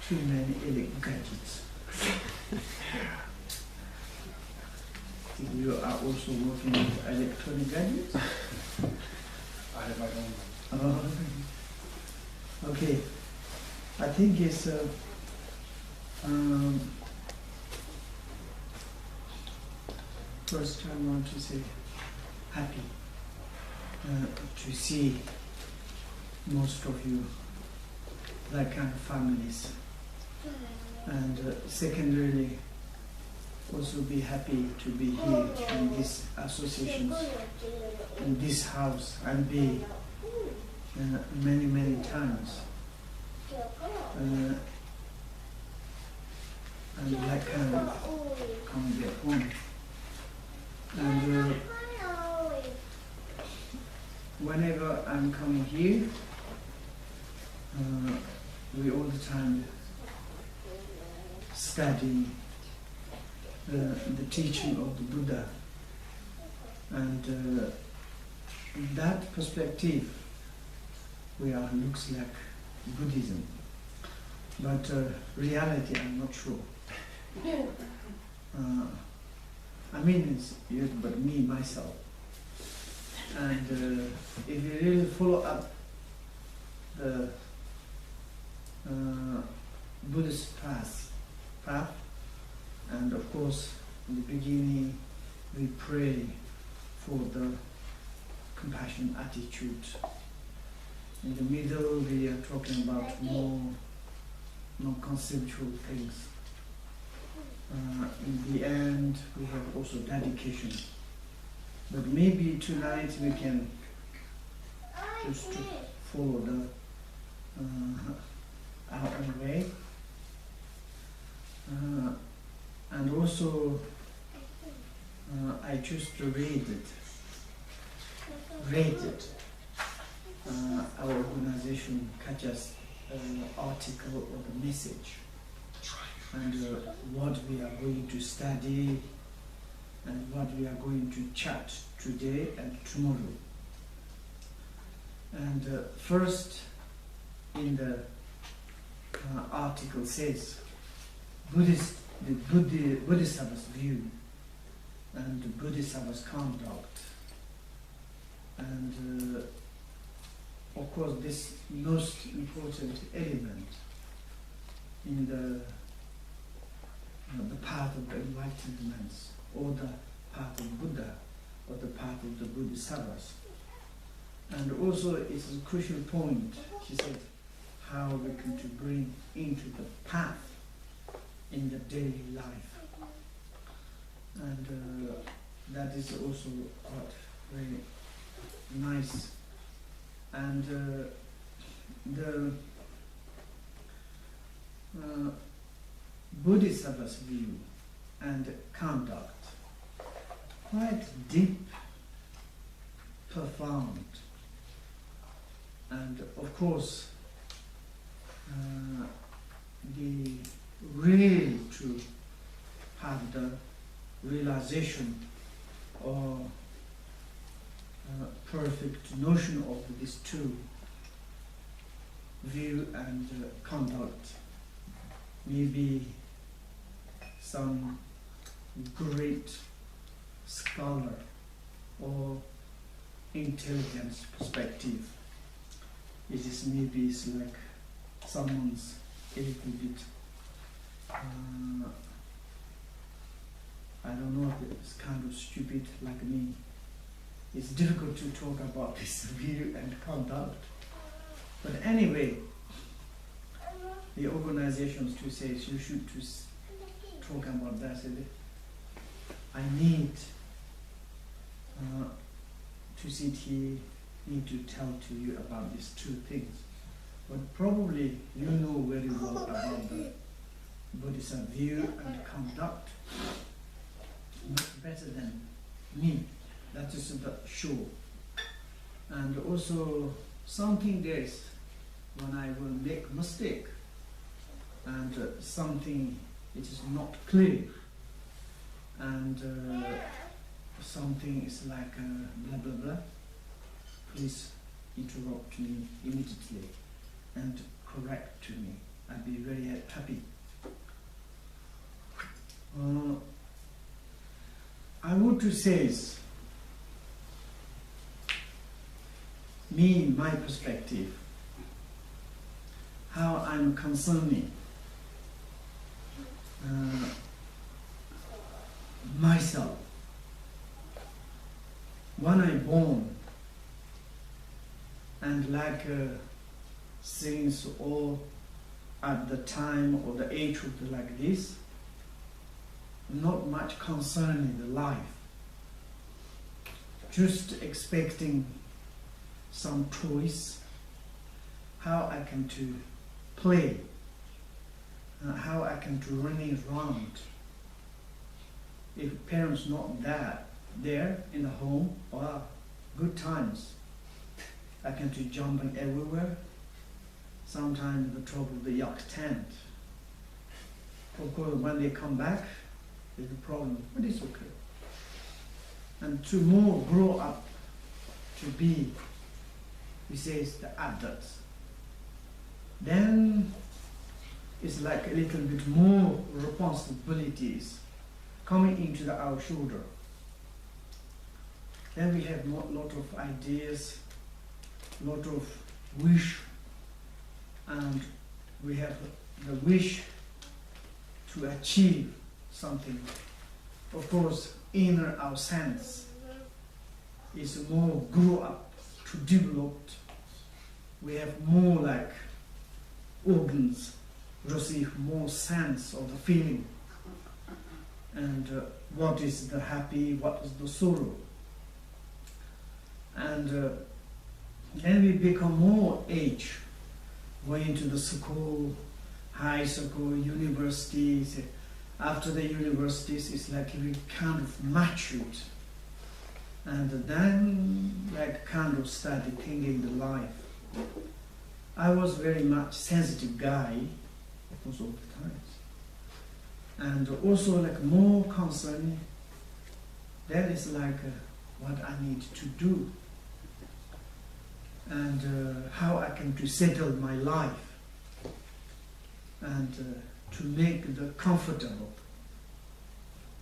too many electronic gadgets. You are also working with electronic gadgets? I have my own. Oh, okay. I think it's first I want to say happy to see most of you that kind of families, and secondarily also be happy to be here in this association, in this house, and be many times, and like kind of come back home. And whenever I'm coming here, we all the time study the teaching of the Buddha, and in that perspective we are looks like Buddhism, but reality I'm not sure. I mean it's you, but me myself, and if you really follow up the Buddhist path, and of course in the beginning we pray for the compassion attitude. In the middle we are talking about more non-conceptual things. In the end we have also dedication. But maybe tonight we can just follow the our own way. And also I choose to read our organization Kaja's article or the message, and what we are going to study and what we are going to chat today and tomorrow. And first in the article says the Bodhisattva's view and the Bodhisattva's conduct, and of course this most important element in the path of the enlightenment, or the path of Buddha, or the path of the Bodhisattvas. And also it's a crucial point, she said, how we can to bring into the path in the daily life. And that is also quite very nice. And the Bodhisattva's view and conduct, quite deep, profound, and of course the real to have the realization or perfect notion of these two, view and conduct, maybe some great scholar or intelligence perspective. It is maybe it's like someone's a little bit I don't know if it's kind of stupid like me. It's difficult to talk about this view and conduct. But anyway, the organizations to say you should to talk about that. I need to sit here, need to tell to you about these two things. But probably you know very well about the Bodhisattva view and conduct much better than me. That is sure. And also something there is when I will make mistake and something it is not clear, and something is like blah blah blah, please interrupt me immediately and correct to me. I'd be very happy. I would to say is, me, my perspective, how I'm concerning myself. When I born, and like since all at the time or the age of like this, not much concern in the life, just expecting some choice, how I can to play, how I can to running around. If parents not there in the home, wow, good times. I can to jumping everywhere. Sometimes the trouble the yak tent. Of course, when they come back, there's a problem, but it's okay. And to more grow up to be, we say, it's the adults. Then it's like a little bit more responsibilities coming into our shoulder. Then we have a lot of ideas, lot of wish, and we have the wish to achieve something. Of course, inner our sense is more grow up to develop. We have more like organs, receive more sense of the feeling, and what is the happy, what is the sorrow. And then we become more age, going to the school, high school, universities. After the universities, it's like we kind of matured, and then like kind of started thinking the life. I was very much sensitive guy, of course, all the times, and also like more concerning. That is like what I need to do, and how I can to settle my life, and to make the comfortable,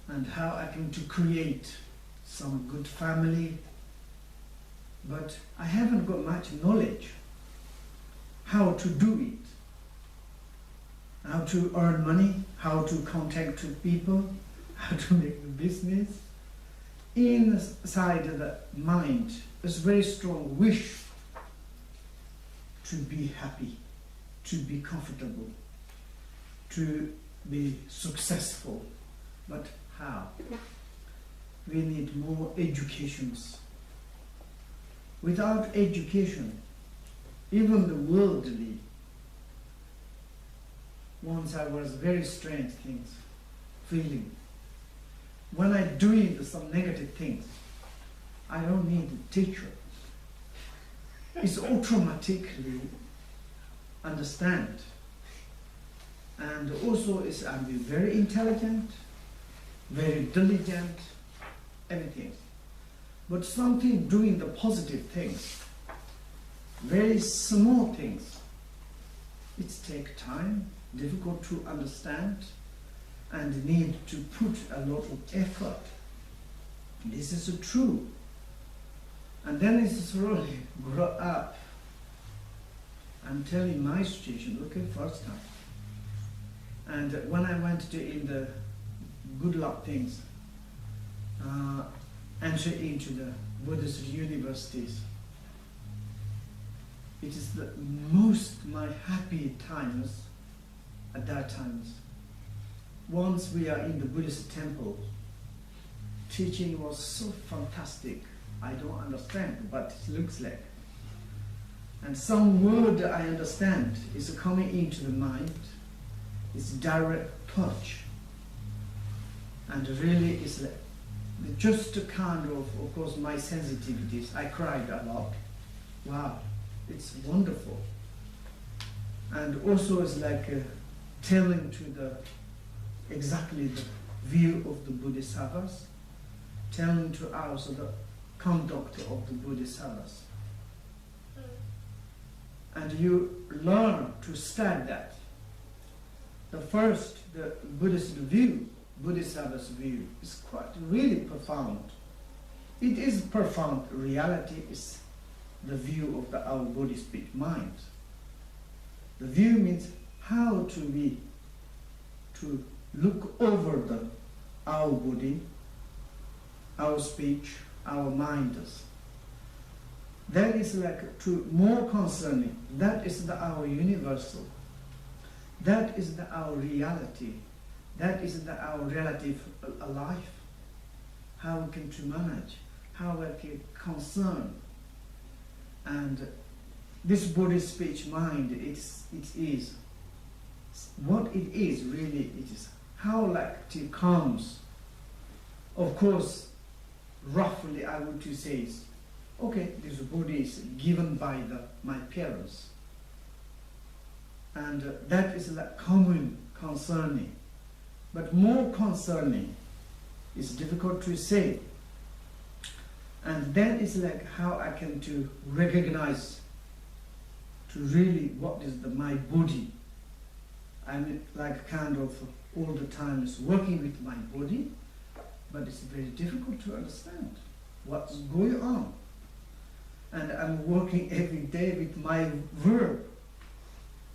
and how I can to create some good family. But I haven't got much knowledge how to do it, how to earn money, how to contact to people, how to make the business. Inside the mind is very strong wish to be happy, to be comfortable, to be successful. But how? We need more educations. Without education, even the worldly, once I was very strange things, feeling. When I'm doing some negative things, I don't need a teacher. It's automatically understand. And also I'm very intelligent, very diligent, everything. But something doing the positive things, very small things, it takes time, difficult to understand, and need to put a lot of effort. This is true. And then it's slowly grow up. I'm telling my situation, okay, first time. And when I went to in the good luck things, enter into the Buddhist universities, it is the most my happy times at that times. Once we are in the Buddhist temple, teaching was so fantastic. I don't understand, but it looks like. And some word I understand is coming into the mind. It's direct touch. And really it's like just a kind of course, my sensitivities. I cried a lot. Wow, it's wonderful. And also it's like telling to the exactly the view of the Bodhisattvas, telling to us the conduct of the Bodhisattvas. And you learn to study that. the first, the Buddhist view, Bodhisattva's view, is quite really profound. It is profound. Reality is the view of the our body, speech, mind. The view means how to look over our body, our speech, our minds. That is like to more concerning. That is our universal. That is our reality. That is our relative life. How we can to manage, how we can concern. And this body, speech, mind, it is what it is really. It is how like it comes. Of course, roughly I would to say is, okay, this body is given by my parents, and that is like common concerning. But more concerning is difficult to say. And then it's like how I can to recognize to really what is my body. I'm like kind of all the time is working with my body, but it's very difficult to understand what's going on. And I'm working every day with my verb,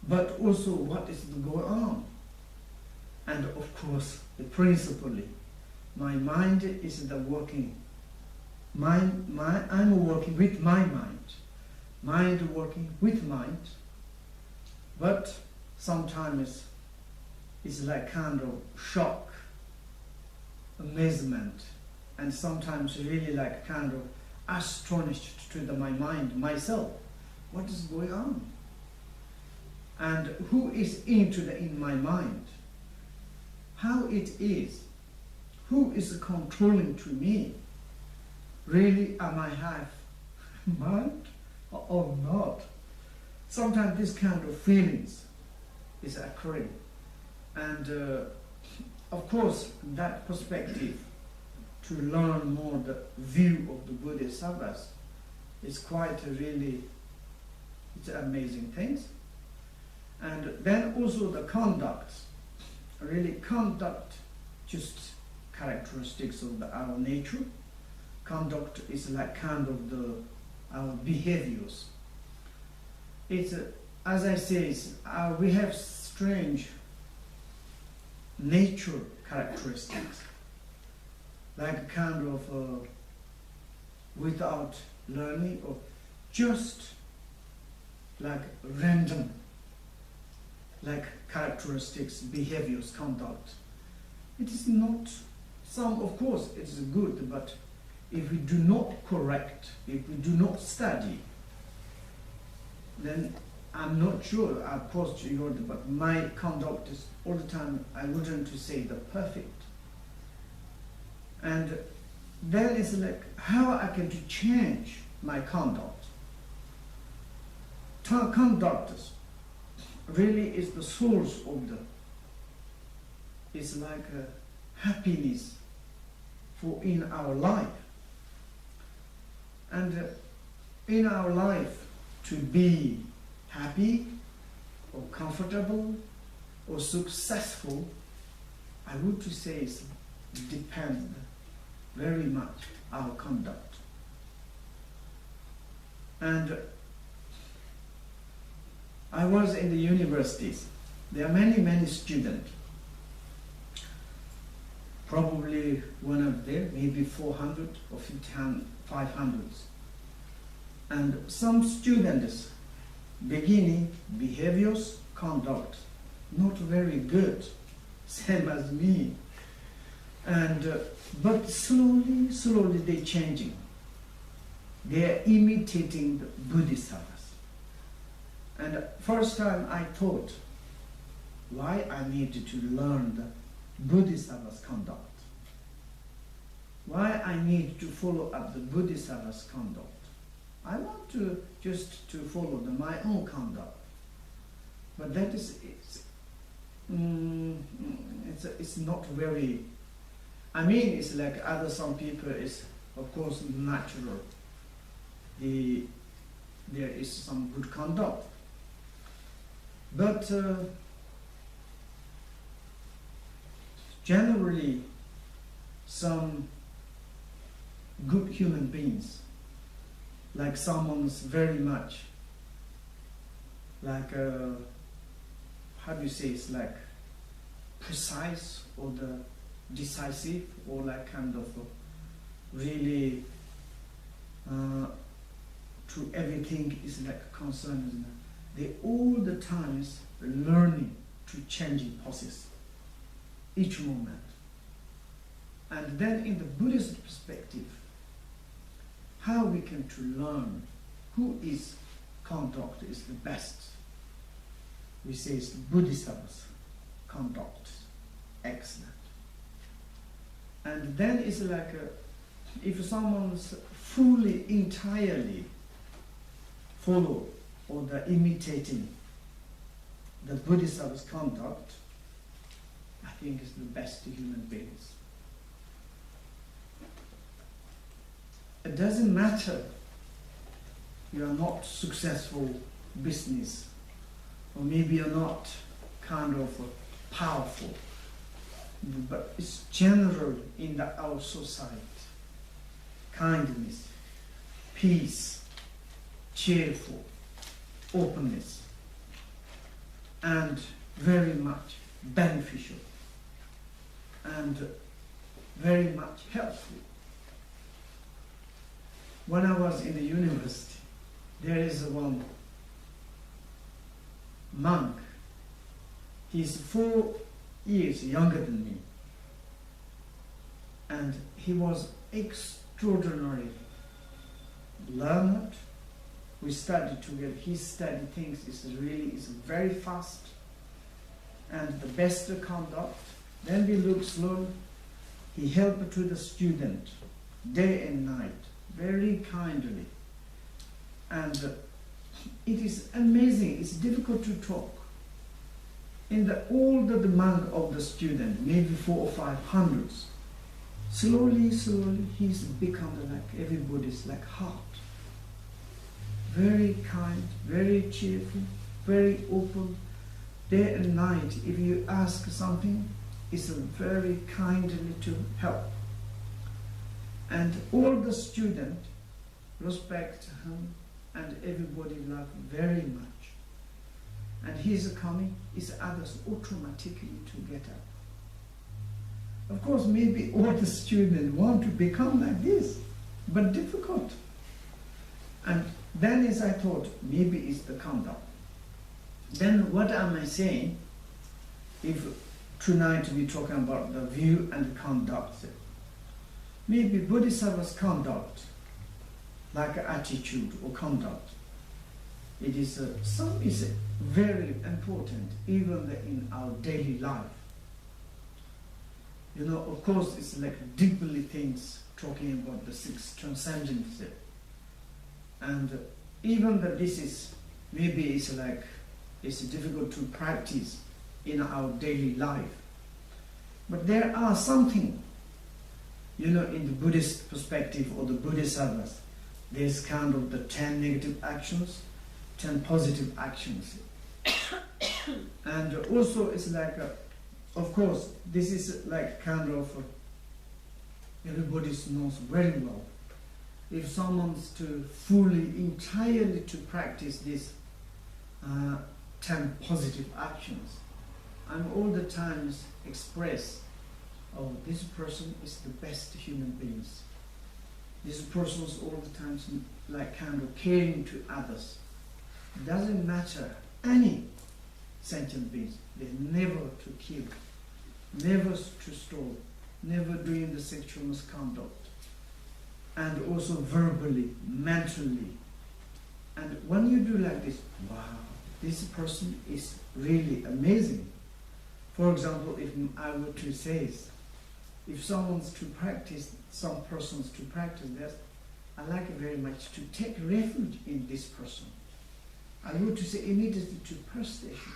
but also what is going on. And of course, principally, my mind is the working. I'm working with my mind working with mind. But sometimes it's like kind of shock, amazement, and sometimes really like kind of astonished to my mind, myself. What is going on? And who is in my mind? How it is? Who is controlling to me? Really, am I have mind or not? Sometimes this kind of feelings is occurring. And of course, that perspective to learn more the view of the Bodhisattvas is quite really, it's amazing things. And then also the conduct, really conduct, just characteristics of our nature. Conduct is like kind of our behaviors. It's as I say, we have strange nature characteristics, like kind of without learning, or just like random, like characteristics, behaviors, conduct. It is not some, of course, it is good, but if we do not correct, if we do not study, then I'm not sure, of course, but my conduct is all the time, I wouldn't to say the perfect. And then it's like how I can to change my conduct. Conduct really is the source of it's like a happiness for in our life. And in our life, to be happy or comfortable or successful, I would to say it depends very much our conduct. And I was in the universities. There are many students. Probably one of them, maybe 400 or 500. And some students beginning behaviors, conduct, not very good, same as me. And but slowly they're changing. They're imitating the Bodhisattvas. And first time I thought, why I needed to learn the Bodhisattva's conduct? Why I need to follow up the Bodhisattva's conduct? I want to just to follow my own conduct. But that is, it's not very, I mean, it's like some people is, of course, natural. There is some good conduct. But generally some good human beings, like someone's very much like how do you say, it's like precise or the decisive or like kind of really to everything is like concerned. They all the times learning to changing process each moment. And then in the Buddhist perspective, how we can to learn who is conduct is the best. We say it's the Bodhisattvas conduct, excellent. And then it's like if someone's fully, entirely follow or the imitating the Bodhisattva's conduct, I think is the best human beings. It doesn't matter you are not successful business, or maybe you're not kind of powerful, but it's general in our society. Kindness, peace, cheerful, openness, and very much beneficial, and very much helpful. When I was in the university, there is one monk. He's 4 years younger than me, and he was extraordinary learned. We studied together. He studied things is very fast and the best conduct. Then we look slowly. He helped to the student day and night, very kindly. And it is amazing. It's difficult to talk. In the older the monk of the student, maybe 400 or 500, slowly, he's become like everybody's like heart. Very kind, very cheerful, very open. Day and night, if you ask something, it's very kindly to help. And all the students respect him, and everybody love very much. And he's coming, is others automatically to get up. Of course, maybe all the students want to become like this, but difficult. And then as I thought, maybe it's the conduct. Then what am I saying? If tonight we're talking about the view and conduct, maybe Bodhisattva's conduct, like attitude or conduct, it is some is very important even in our daily life. You know, of course, it's like deeply things talking about the six transcendences, and even that this is maybe it's like it's difficult to practice in our daily life. But there are something, you know, in the Buddhist perspective or the Bodhisattvas, there's kind of the 10 negative actions, 10 positive actions. And also it's like, of course, this is like kind of, everybody knows very well. If someone's to fully, entirely to practice this 10 positive actions, I'm all the times express, oh, this person is the best human beings. This person's all the times like kind of caring to others. It doesn't matter any sentient beings. They're never to kill, never to steal, never doing the sexual misconduct, and also verbally, mentally. And when you do like this, wow, this person is really amazing. For example, if I were to say, if someone's to practice, some persons to practice this, I like very much to take refuge in this person. I would to say immediately to prostration.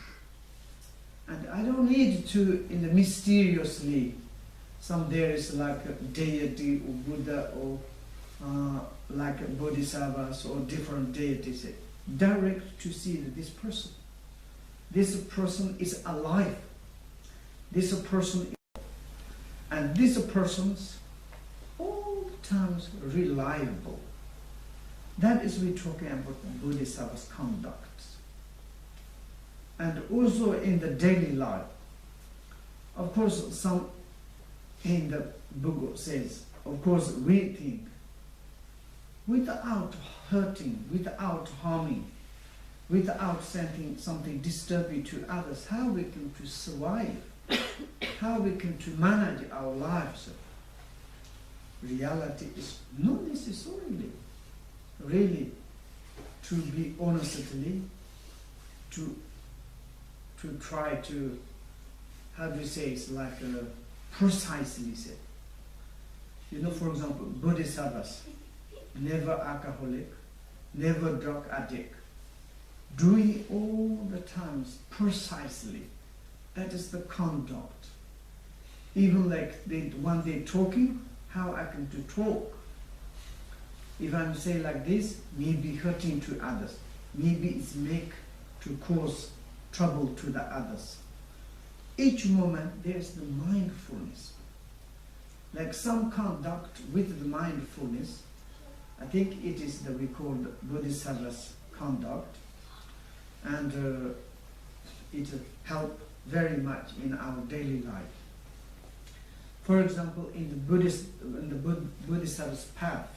And I don't need to, in the mysteriously, some there is like a deity or Buddha or like a Bodhisattvas or different deities. Direct to see that this person is alive. This person And these persons all the times reliable. That is we're talking about Bodhisattva's conduct. And also in the daily life. Of course, some in the book says, of course, we think without hurting, without harming, without sending something disturbing to others, how we can to survive, how we can to manage our lives. Reality is not necessarily really to be honestly, to try to, how do you say, it's like precisely said. You know, for example, Bodhisattvas, never alcoholic, never drug addict, doing all the times precisely. That is the conduct. Even like when they're talking, how I can to talk. If I'm saying like this, maybe hurting to others, maybe it's make to cause trouble to the others. Each moment there's the mindfulness. Like some conduct with the mindfulness, I think it is that we call the Bodhisattva's conduct, and it helps very much in our daily life. For example, in the Bodhisattva's path,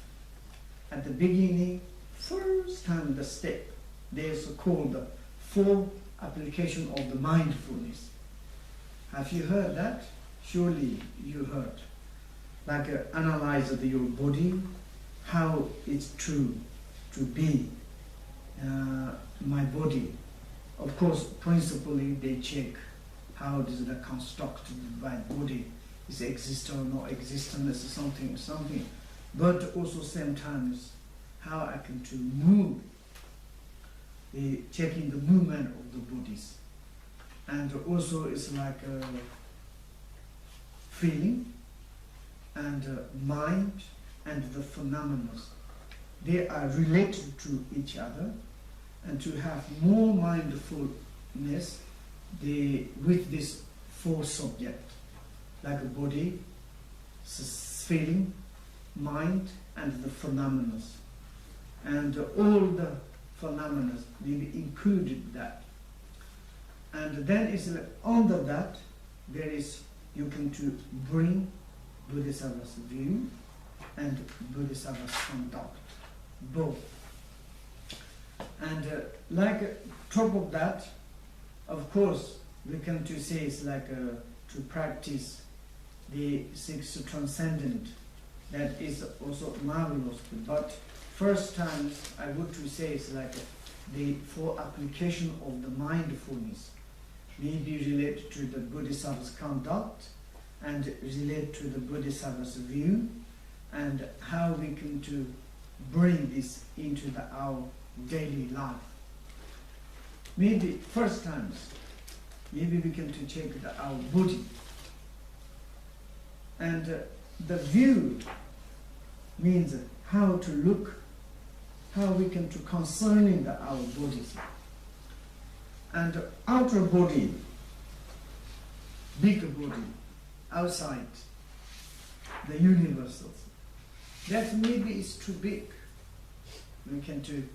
at the beginning, first time the step, there's called the 4 application of the mindfulness. Have you heard that? Surely you heard. Like analyze your body, how it's true to be my body. Of course, principally they check how does the constructed by body is exist or not existence, something. But also sometimes how I can to move, checking the movement of the bodies. And also it's like feeling and mind and the phenomena. They are related to each other, and to have more mindfulness with this 4 subjects, like a body, feeling, mind, and the phenomena. And all the phenomena will be included that. And then it's like under that, there is, you can to bring Bodhisattva's view and Bodhisattva's conduct, both. And like top of that, of course, we can to say it's like to practice the 6 transcendent. That is also marvelous. But first time I would to say it's like the 4 application of the mindfulness may be related to the Bodhisattva's conduct and relate to the Bodhisattva's view, and how we can to bring this into our daily life. Maybe first times, maybe we can to check our body. And the view means how to look, how we can to concerning our bodies. And outer body, bigger body, outside, the universals. That maybe is too big. We can to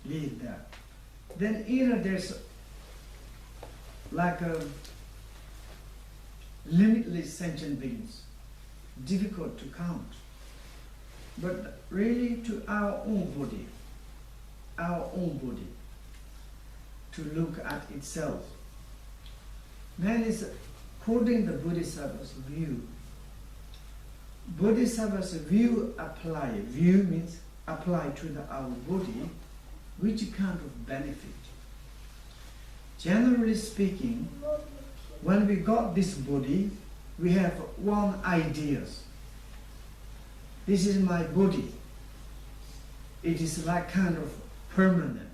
leave there. Then either there's like a limitless sentient beings, difficult to count. But really to our own body, to look at itself. Then is according to the Bodhisattva's view. Bodhisattva's view apply. View means apply to our body, which kind of benefit. Generally speaking, when we got this body, we have one ideas. This is my body. It is like kind of permanent.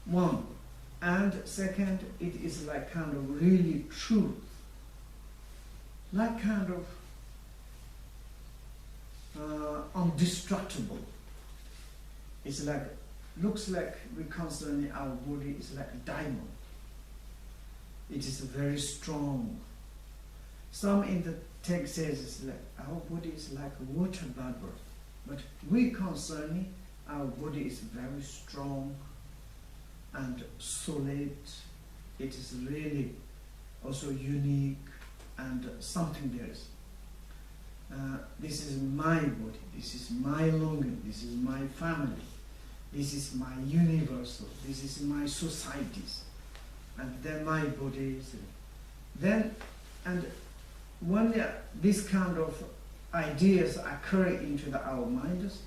One. And second, it is like kind of really truth. Like kind of indestructible. It's like, looks like we concerning our body is like a diamond. It is very strong. Some in the text says it's like our body is like a water bubble, but we concerning our body is very strong and solid. It is really also unique and something there is. This is my body, this is my longing, this is my family, this is my universal, this is my societies, and then my body is then, and when this kind of ideas occur into our minds,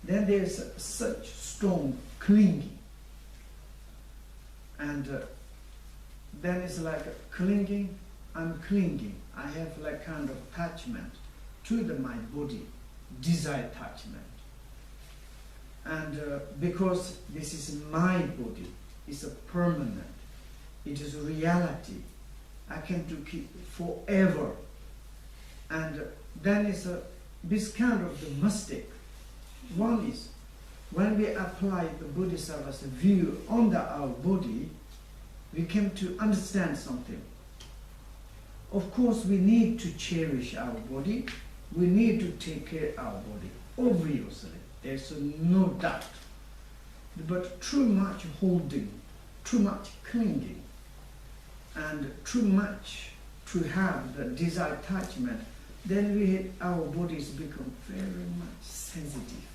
then there's such strong clinging, and then it's like clinging. I'm clinging. I have like kind of attachment to my body, desire attachment, and because this is my body, it's a permanent, it is a reality. I can to keep forever, and then it's this kind of the mistake. One is when we apply the Bodhisattva's view on our body, we came to understand something. Of course, we need to cherish our body. We need to take care of our body. Obviously, there's no doubt. But too much holding, too much clinging, and too much to have the desire attachment, then our bodies become very much sensitive.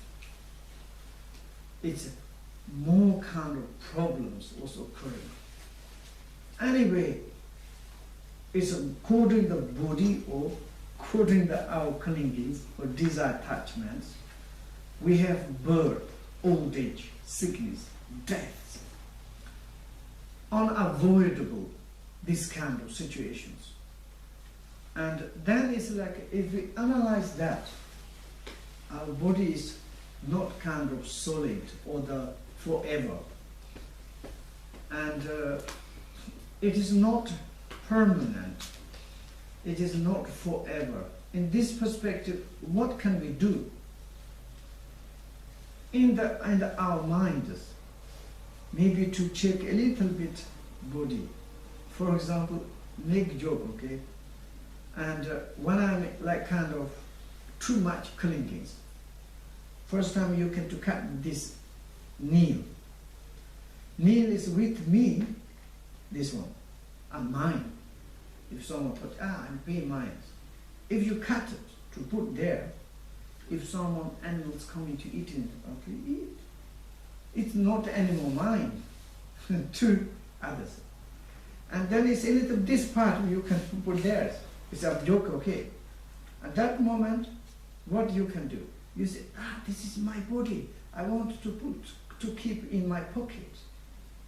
It's more kind of problems also occurring. Anyway, it's according the body or according our clingings or desire attachments, we have birth, old age, sickness, death. Unavoidable, this kind of situations. And then it's like, if we analyze that, our body is not kind of solid or the forever. And it is not permanent. It is not forever. In this perspective, what can we do? In our minds, maybe to check a little bit body. For example, make joke, okay? And when I'm like kind of too much clinging, first time you can to cut this nail. Nail is with me, this one, and mine. If someone put, and pay mine. If you cut it to put there, if someone, animals coming to eat it, okay, eat. It's not animal mine to others. And then it's a little, this part you can put there. It's a joke, okay. At that moment, what you can do? You say, this is my body. I want to keep in my pocket.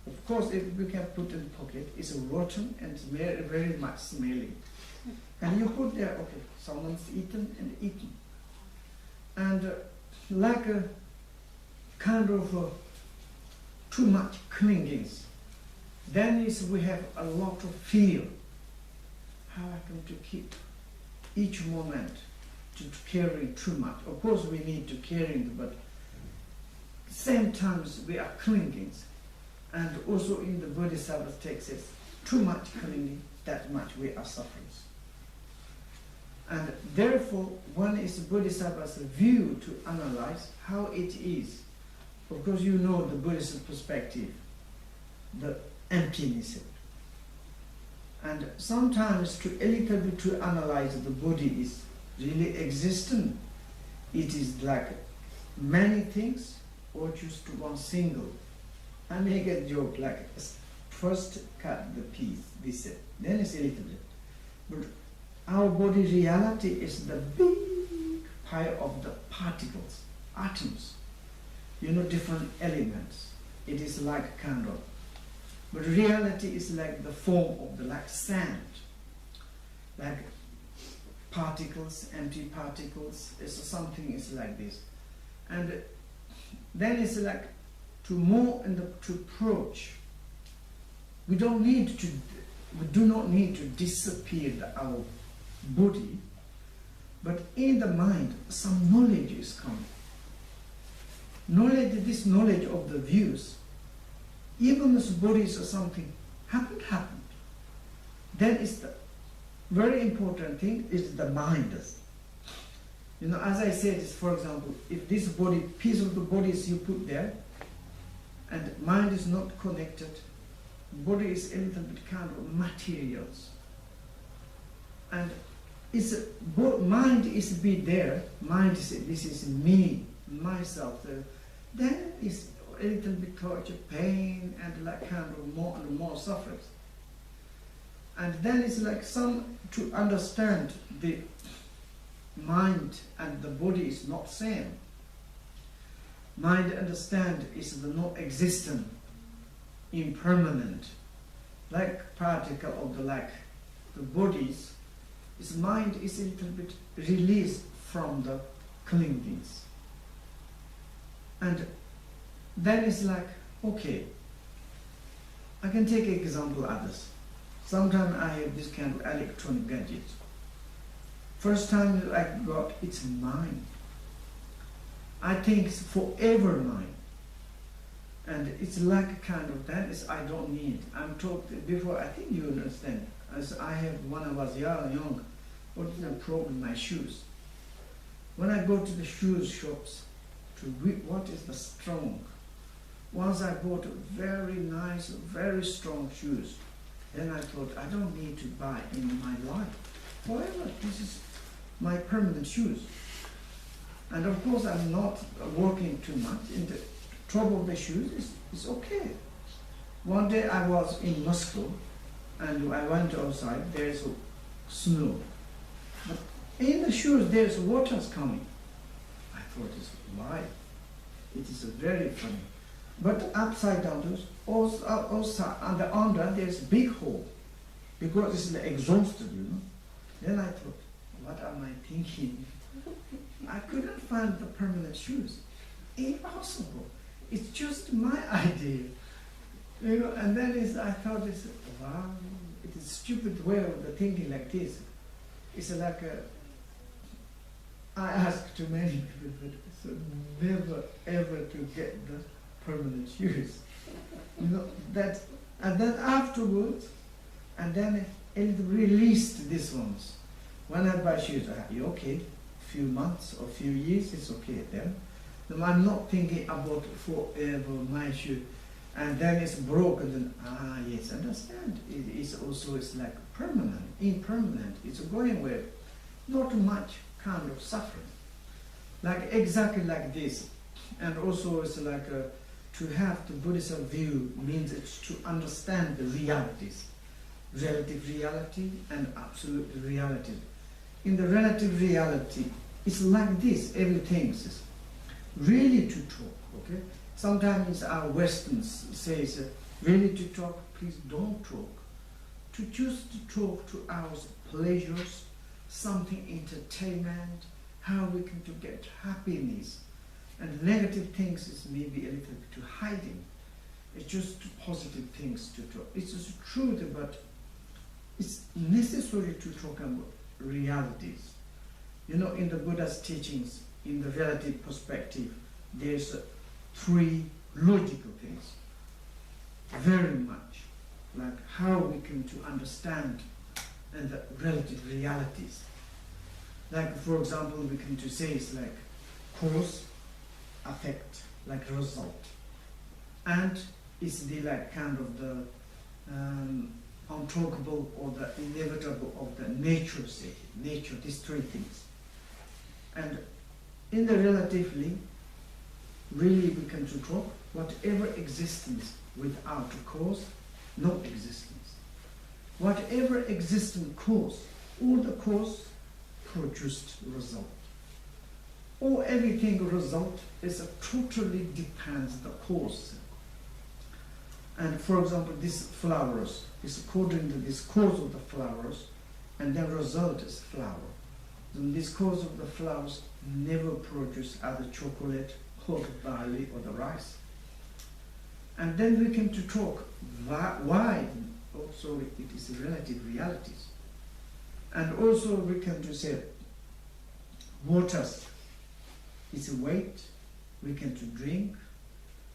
Of course, if we can put in pocket, it's rotten and very, very much smelling. And you put there, okay, someone's eaten and eaten. And like a kind of too much clingings, then we have a lot of fear. How I can to keep each moment to carry too much. Of course, we need to carry, but same times we are clinging. And also in the Bodhisattva text says, too much clinging, that much we are suffering. And therefore, one is Bodhisattva's view to analyze how it is. Of course, you know the Buddhist perspective, the emptiness. And sometimes a little bit to analyze the body is really existent. It is like many things or just one single. I make a joke like first cut the piece, this, then it's a little bit. But our body reality is the big pile of the particles, atoms, different elements. It is like a candle. But reality is like the form of like sand, like particles, empty particles. It's something is like this. And then it's like to more and to approach. We do not need to disappear our body, but in the mind some knowledge is coming. This knowledge of the views, even this bodies or something happened. Then it's very important thing is the mind. You know, as I said, for example, if this body, piece of the body is you put there, and mind is not connected, body is a little bit kind of materials. And it's mind is be there, mind is, this is me, myself, then it's a little bit torture, pain, and like kind of more and more suffering. And then it's like to understand the mind and the body is not same. Mind understand is the not existent, impermanent, like particle of the bodies. Its mind is a little bit released from the clingings. And then it's like, okay, I can take an example others. Sometimes I have this kind of electronic gadget. First time I got, it's mine. I think it's forever mine. And it's like a kind of that is I don't need. I'm talked before, I think you understand. As I have when I was young, what is the problem? My shoes. When I go to the shoes shops to read what is the strong. Once I bought very nice, very strong shoes. Then I thought I don't need to buy in my life. However, this is my permanent shoes. And of course I'm not working too much. In the trouble of the shoes is okay. One day I was in Moscow and I went outside, there's snow. But in the shoes there's water's coming. I thought, why? It is very funny. But upside down, also under there's big hole because it's exhausted, you know. Then I thought, what am I thinking? I couldn't find the permanent shoes. Impossible. It's just my idea, you know. And then I thought, wow, it is a stupid way of the thinking like this. It's like I ask too many people, but so never ever to get the permanent shoes, you know that. And then afterwards, and then it released these ones. When I buy shoes, you okay? Few months or few years, it's okay then. I'm not thinking about forever my shoe, and then it's broken. Then yes, understand. It is also it's like permanent, impermanent. It's going away. Not much kind of suffering, like exactly like this, and also it's like to have the Buddhist view means it's to understand the realities, relative reality and absolute reality. In the relative reality, it's like this, everything is really to talk, okay? Sometimes our Westerns says, really to talk, please don't talk. To choose to talk to our pleasures, something entertainment, how we can to get happiness. And negative things is maybe a little bit to hiding. It's just positive things to talk. It's just truth, but it's necessary to talk about realities. You know, in the Buddha's teachings, in the relative perspective, there's three logical things. Very much like how we come to understand and the relative realities. Like, for example, we can to say it's like cause, effect, like result, and it's the like kind of the untalkable or the inevitable of the nature state. Nature, these three things. And in the relatively, really we can to talk whatever existence without a cause, no existence. Whatever existent cause, all the cause produced result. Or everything result is a totally depends the cause. And for example, these flowers is according to this cause of the flowers, and the result is flower. Then this cause of the flowers never produce either chocolate or the barley or the rice. And then we come to talk why also it is relative realities. And also we come to say water is a weight, we can to drink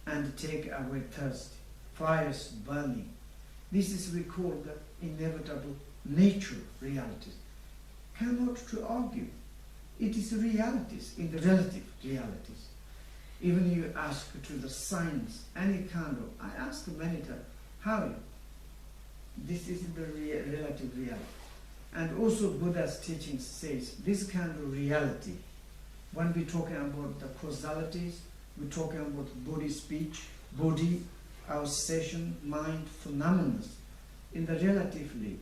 and take away thirst. Fires burning. This is we call the inevitable nature realities, cannot to argue. It is realities, in the relative realities. Even you ask to the science, any kind of, I ask many times, how? This is the relative reality. And also Buddha's teaching says, this kind of reality, when we're talking about the causalities, we're talking about body speech, body, our session, mind, phenomena. In the relatively,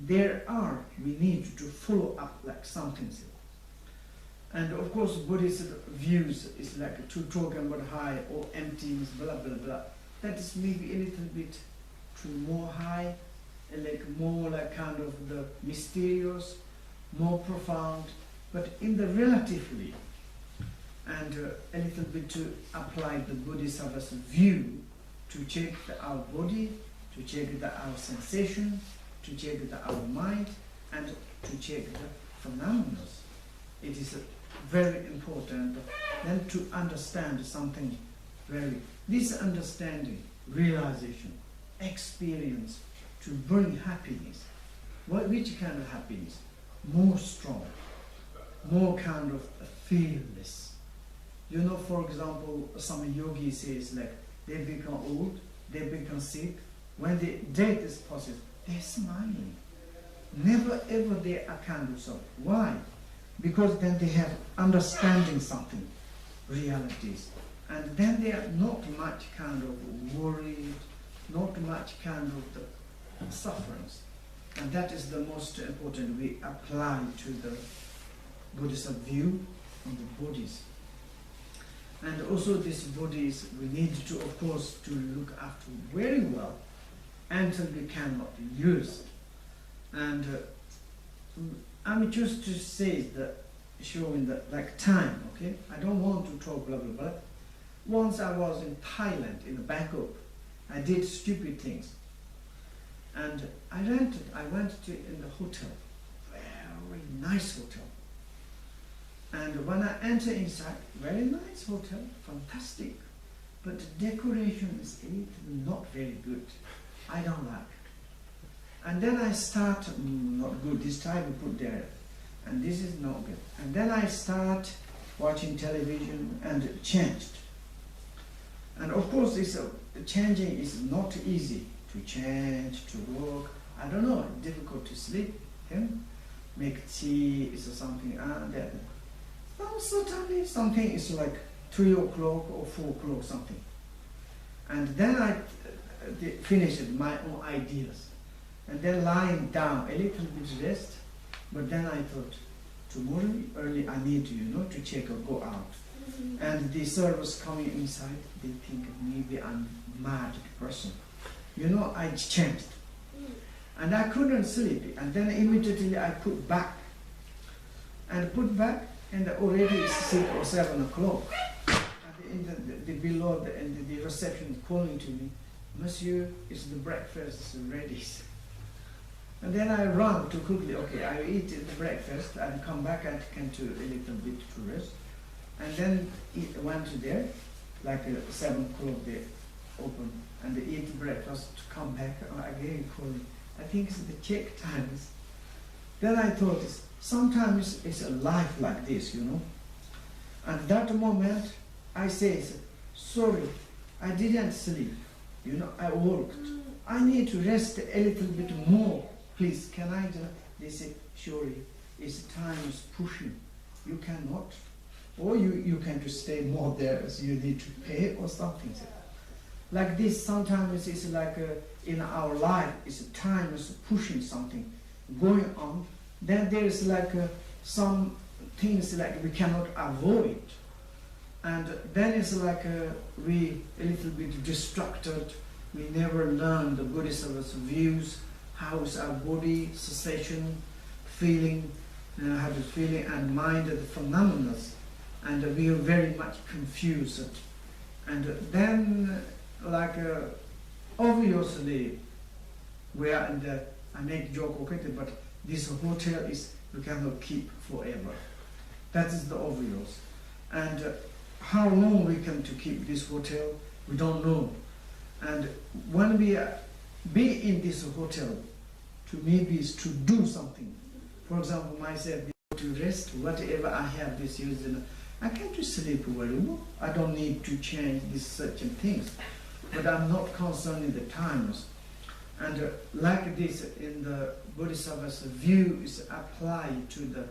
there are, we need to follow up like something. And of course, Buddhist views is like to talk about high or emptiness, blah, blah, blah. That is maybe a little bit too more high, like more like kind of the mysterious, more profound, but in the relatively, and a little bit to apply the Bodhisattva's view to check our body, to check our sensation, to check our mind, and to check the phenomena. It is very important then to understand something this understanding, realization, experience to bring happiness. Which kind of happiness? More strong, more kind of fearless. You know, for example, some yogi says like they become old, they become sick. When the death is possible, they're smiling. Never ever they are kind of so. Why? Because then they have understanding something, realities. And then they are not much kind of worried, not much kind of the sufferings. And that is the most important. We apply to the Buddhist view on the bodies. And also these bodies, we need to, of course, to look after very well until we cannot use. And I'm just to say that, showing that like time, okay? I don't want to talk blah, blah, blah. Once I was in Thailand, in Bangkok, I did stupid things. And I went to in the hotel, very nice hotel. And when I enter inside, very nice hotel, fantastic. But the decoration is not very good. I don't like. And then I start, not good, this time we put there, and this is not good. And then I start watching television and it changed. And of course, changing is not easy to change, to work. I don't know, difficult to sleep. Make tea is something, that. Well, certainly something is like 3 o'clock or 4 o'clock something. And then I finished my own ideas. And then lying down, a little bit rest. But then I thought, tomorrow early I need to check or go out. And the servers coming inside, they think maybe I'm mad person. I changed. And I couldn't sleep. And then immediately I put back. And put back, and already it's 6 or 7 o'clock. And the below, the reception is calling to me, Monsieur, is the breakfast ready? And then I run too quickly. Okay, I eat the breakfast and come back and can to a little bit to rest. And then went to there, like 7 o'clock they open, and they eat breakfast, come back again calling. I think it's the check times. Then I thought, sometimes it's a life like this, And that moment, I say, sorry, I didn't sleep. I worked. I need to rest a little bit more. Please, can I do? They say, surely, it's time is pushing. You cannot. Or you can to stay more there, so you need to pay or something. Like this, sometimes it's like in our life, it's time is pushing something, going on. Then there is like some things like we cannot avoid. And then it's like we a little bit distracted. We never learn the Bodhisattva's views, how is our body, sensation, feeling, how to feeling and mind, the phenomena. And we are very much confused. And then, like, obviously, we are in the, I make joke, okay, but this hotel is, we cannot keep forever. That is the obvious. And how long we can to keep this hotel, we don't know. And when we be in this hotel to maybe is to do something. For example, myself, to rest, whatever I have this used in, I can to sleep very well. I don't need to change these certain things. But I'm not concerned in the times. And like this, in the Bodhisattva's view is applied to the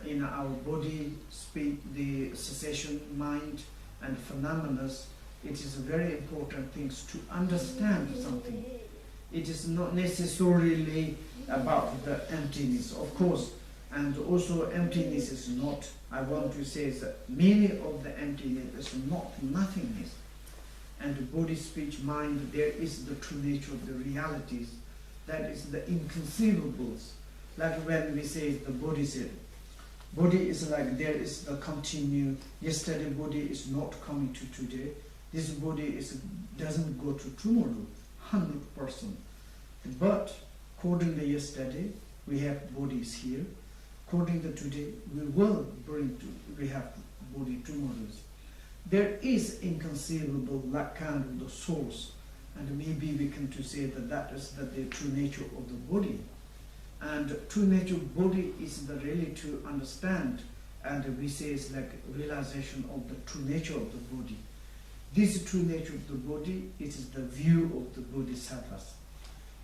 in our body, speak, the cessation, mind, and phenomena. It is very important things to understand something. It is not necessarily about the emptiness, of course, and also emptiness is not, I want to say that many of the emptiness is not nothingness. And the body, speech, mind, there is the true nature of the realities, that is the inconceivables. Like when we say the body said, body is like there is the continue, yesterday body is not coming to today, this body is doesn't go to tomorrow, 100%. But according to yesterday, we have bodies here. According to today, we will we have body tomorrows. There is inconceivable that kind of the source, and maybe we can to say that that is the true nature of the body. And true nature of body is the really to understand, and we say it's like realization of the true nature of the body. This true nature of the body, it is the view of the Bodhisattvas.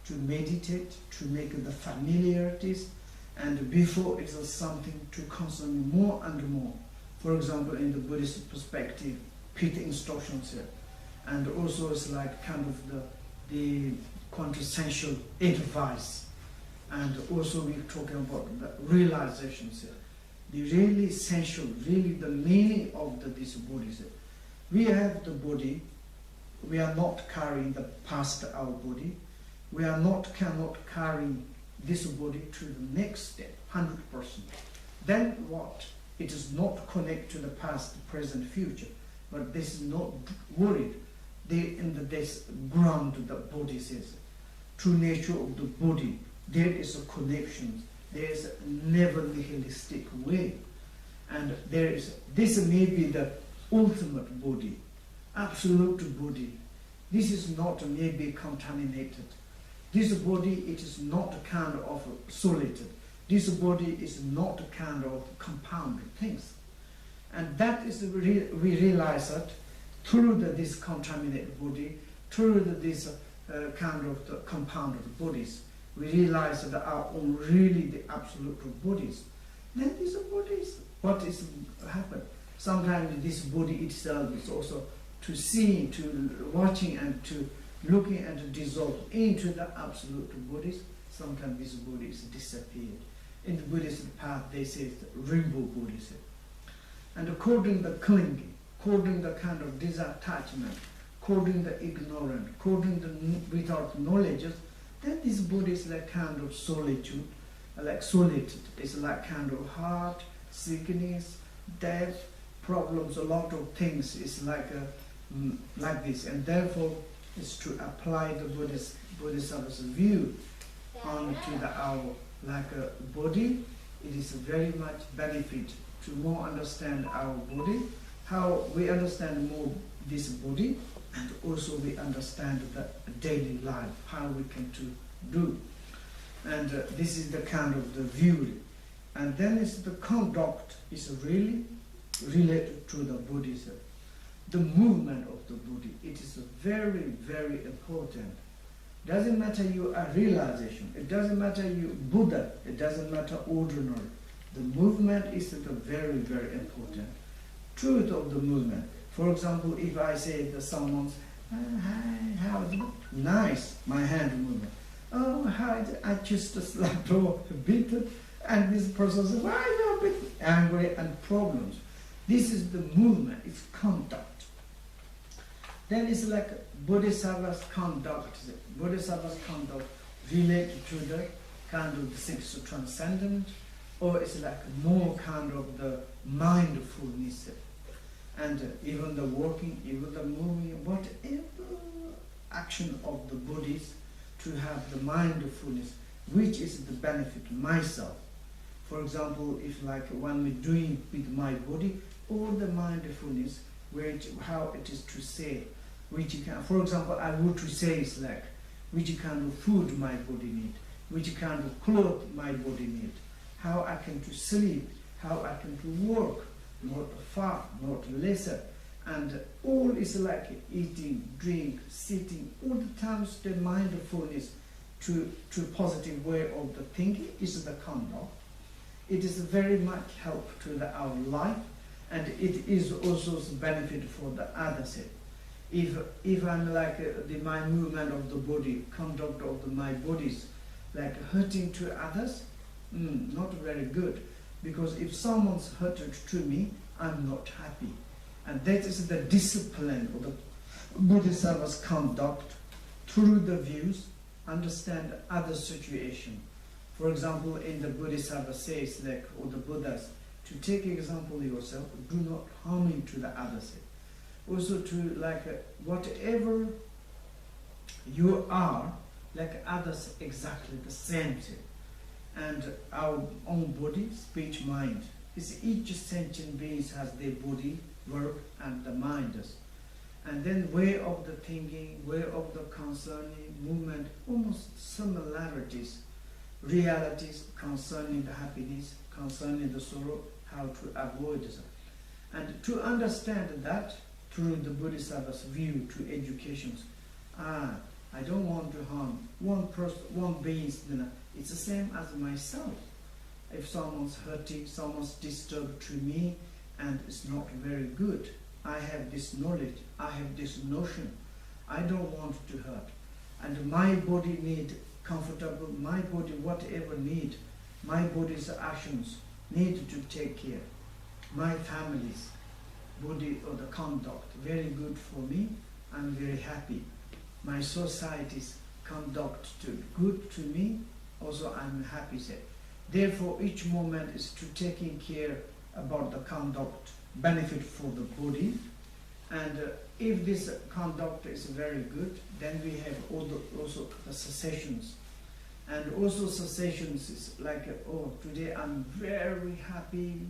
To meditate, to make the familiarities, and before it is something to concern more and more. For example, in the Buddhist perspective, Pita instructions here, and also it's like kind of the quintessential advice, and also we're talking about the realizations here, the really essential, really the meaning of this body. We have the body, we are not carrying the past our body, we are cannot carry this body to the next step, 100%. Then what? It is not connected to the past, present, future, but this is not worried. This ground the body says, true nature of the body, there is a connection, there is a never nihilistic way, and there is, this may be the ultimate body, absolute body. This is not maybe contaminated. This body, it is not kind of isolated. This body is not kind of compounded things. And that is, we realize that through this contaminated body, through this kind of the compounded bodies, we realize that our own really the absolute bodies. Then these bodies, what is happened? Sometimes this body itself is also to see, to watching and to looking and to dissolve into the absolute bodies. Sometimes this body is disappeared. In the Buddhist path, they say it's the Rinpoche Buddhism. And according to the clinging, according to the kind of disattachment, according to the ignorant, according to without knowledge, then this body is like kind of solitude, like solitude. It's like kind of heart, sickness, death, problems, a lot of things. It's like this, and therefore it's to apply the Bodhisattva's view onto our body. It is very much benefit to more understand our body, how we understand more this body, and also we understand the daily life, how we can to do. And this is the kind of the view. And then it's the conduct is really related to the Buddhism. The movement of the body, it is very, very important. Doesn't matter you are realization, it doesn't matter you Buddha, it doesn't matter ordinary. The movement is the very, very important. Truth of the movement. For example, if I say to someone, hi, how is it? Nice, my hand movement. Oh, how I just slapped or beaten, and this person says, why are you a bit angry and problems? This is the movement, it's conduct. Then it's like Bodhisattva's conduct. Bodhisattva's conduct related to the kind of the sixth transcendent, or it's like more kind of the mindfulness. And even the walking, even the moving, whatever action of the Buddhists to have the mindfulness, which is the benefit myself. For example, if like when we're doing with my body, all the mindfulness, how it is to say, which you can, for example, I would to say is like, which kind of food my body need, which kind of clothes my body need, how I can to sleep, how I can to work, not far, not lesser. And all is like eating, drink, sitting, all the times the mindfulness to positive way of the thinking is the conduct. It is very much help to our life, and it is also a benefit for the others. If I'm like my movement of the body, conduct of my bodies, like hurting to others, not very good. Because if someone's hurted to me, I'm not happy. And that is the discipline of the Bodhisattva's conduct through the views, understand other situation. For example, in the Bodhisattva says, like, or the Buddhas, to take example yourself, do not harming to the others. Also to like whatever you are, like others exactly the same thing. And our own body, speech, mind. Is each sentient being has their body, work, and the mind. And then way of the thinking, way of the concerning movement, almost similarities, realities concerning the happiness, concerning the sorrow, how to avoid it. And to understand that through the Bodhisattva's view to educations, I don't want to harm one person, one being. It's the same as myself. If someone's hurting, someone's disturbed to me, and it's not very good, I have this knowledge, I have this notion, I don't want to hurt. And my body need comfortable, my body whatever need, my body's actions need to take care. My family's body or the conduct, very good for me, I'm very happy. My society's conduct to good to me, also I'm happy. Therefore each moment is to taking care about the conduct, benefit for the body. And if this conduct is very good, then we have also the cessations. And also cessations is like, oh, today I'm very happy,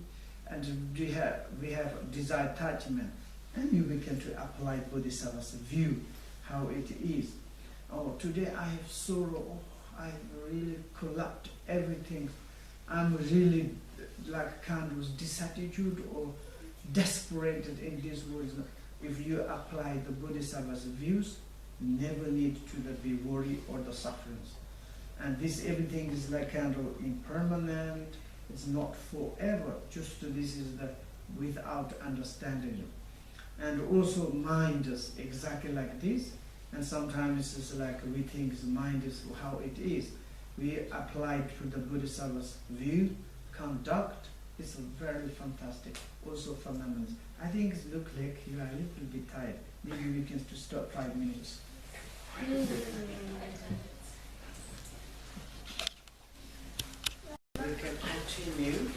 and we have desire attachment. And you begin to apply Bodhisattva's view, how it is. Oh, today I have sorrow, oh, I really collapsed everything. I'm really like kind of disattitude or desperated in this world. If you apply the Bodhisattva's views, never need to be worried or the sufferings. And this everything is like kind of impermanent, it's not forever, just this is the without understanding. And also mind is exactly like this, and sometimes it's like we think the mind is how it is. We apply it to the Bodhisattva's view, conduct, it's very fantastic, also phenomenal. I think it looks like you are a little bit tired. Maybe we can stop 5 minutes. We can continue.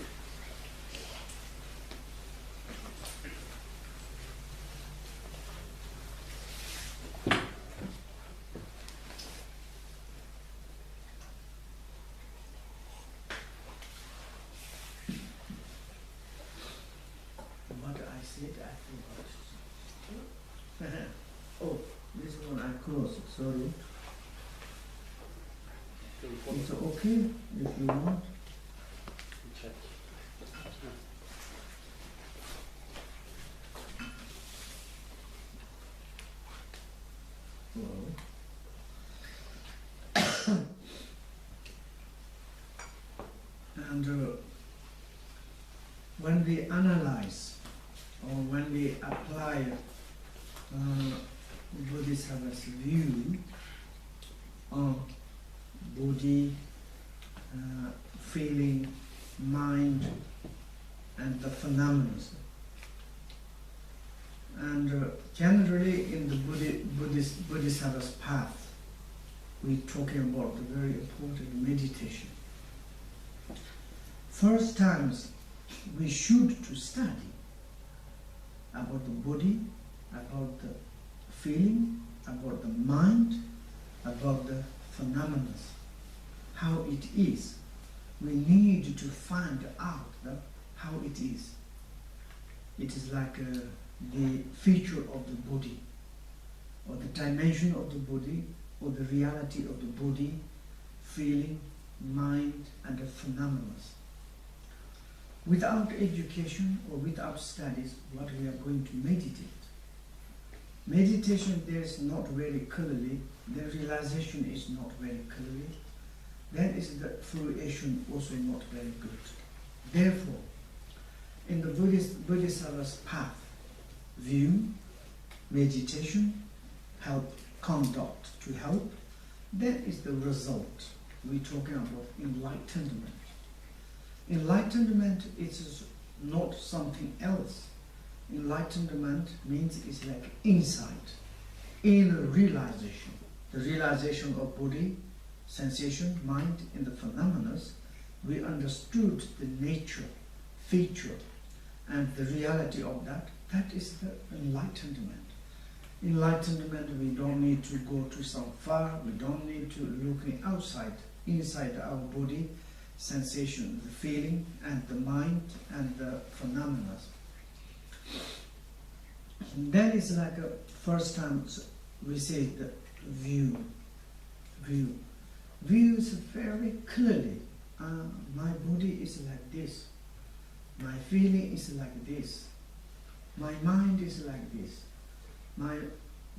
What I said, I forgot. Oh, this one I closed, sorry. It's okay if you want. Check. Well. And when we analyze or when we apply Bodhisattva's view on body, feeling, mind, and the phenomena. And generally in the Bodhisattva's path, we're talking about the very important meditation. First times we should to study about the body, about the feeling, about the mind, about the phenomena, how it is. We need to find out how it is. It is like the feature of the body, or the dimension of the body, or the reality of the body, feeling, mind, and the phenomena. Without education or without studies, what we are going to meditate. Meditation there is not very clearly, the realization is not very clearly, then is the fruition also not very good. Therefore, in the Bodhisattva's path, view, meditation, help, conduct to help, that is the result. We're talking about enlightenment. Enlightenment is not something else. Enlightenment means it's like insight, inner realization. The realization of body, sensation, mind, and the phenomena. We understood the nature, feature, and the reality of that. That is the enlightenment. Enlightenment, we don't need to go to some far, we don't need to look outside, inside our body, sensation, the feeling, and the mind, and the phenomena. That is like a first time we say the view. View is very clearly, my body is like this, my feeling is like this, my mind is like this, my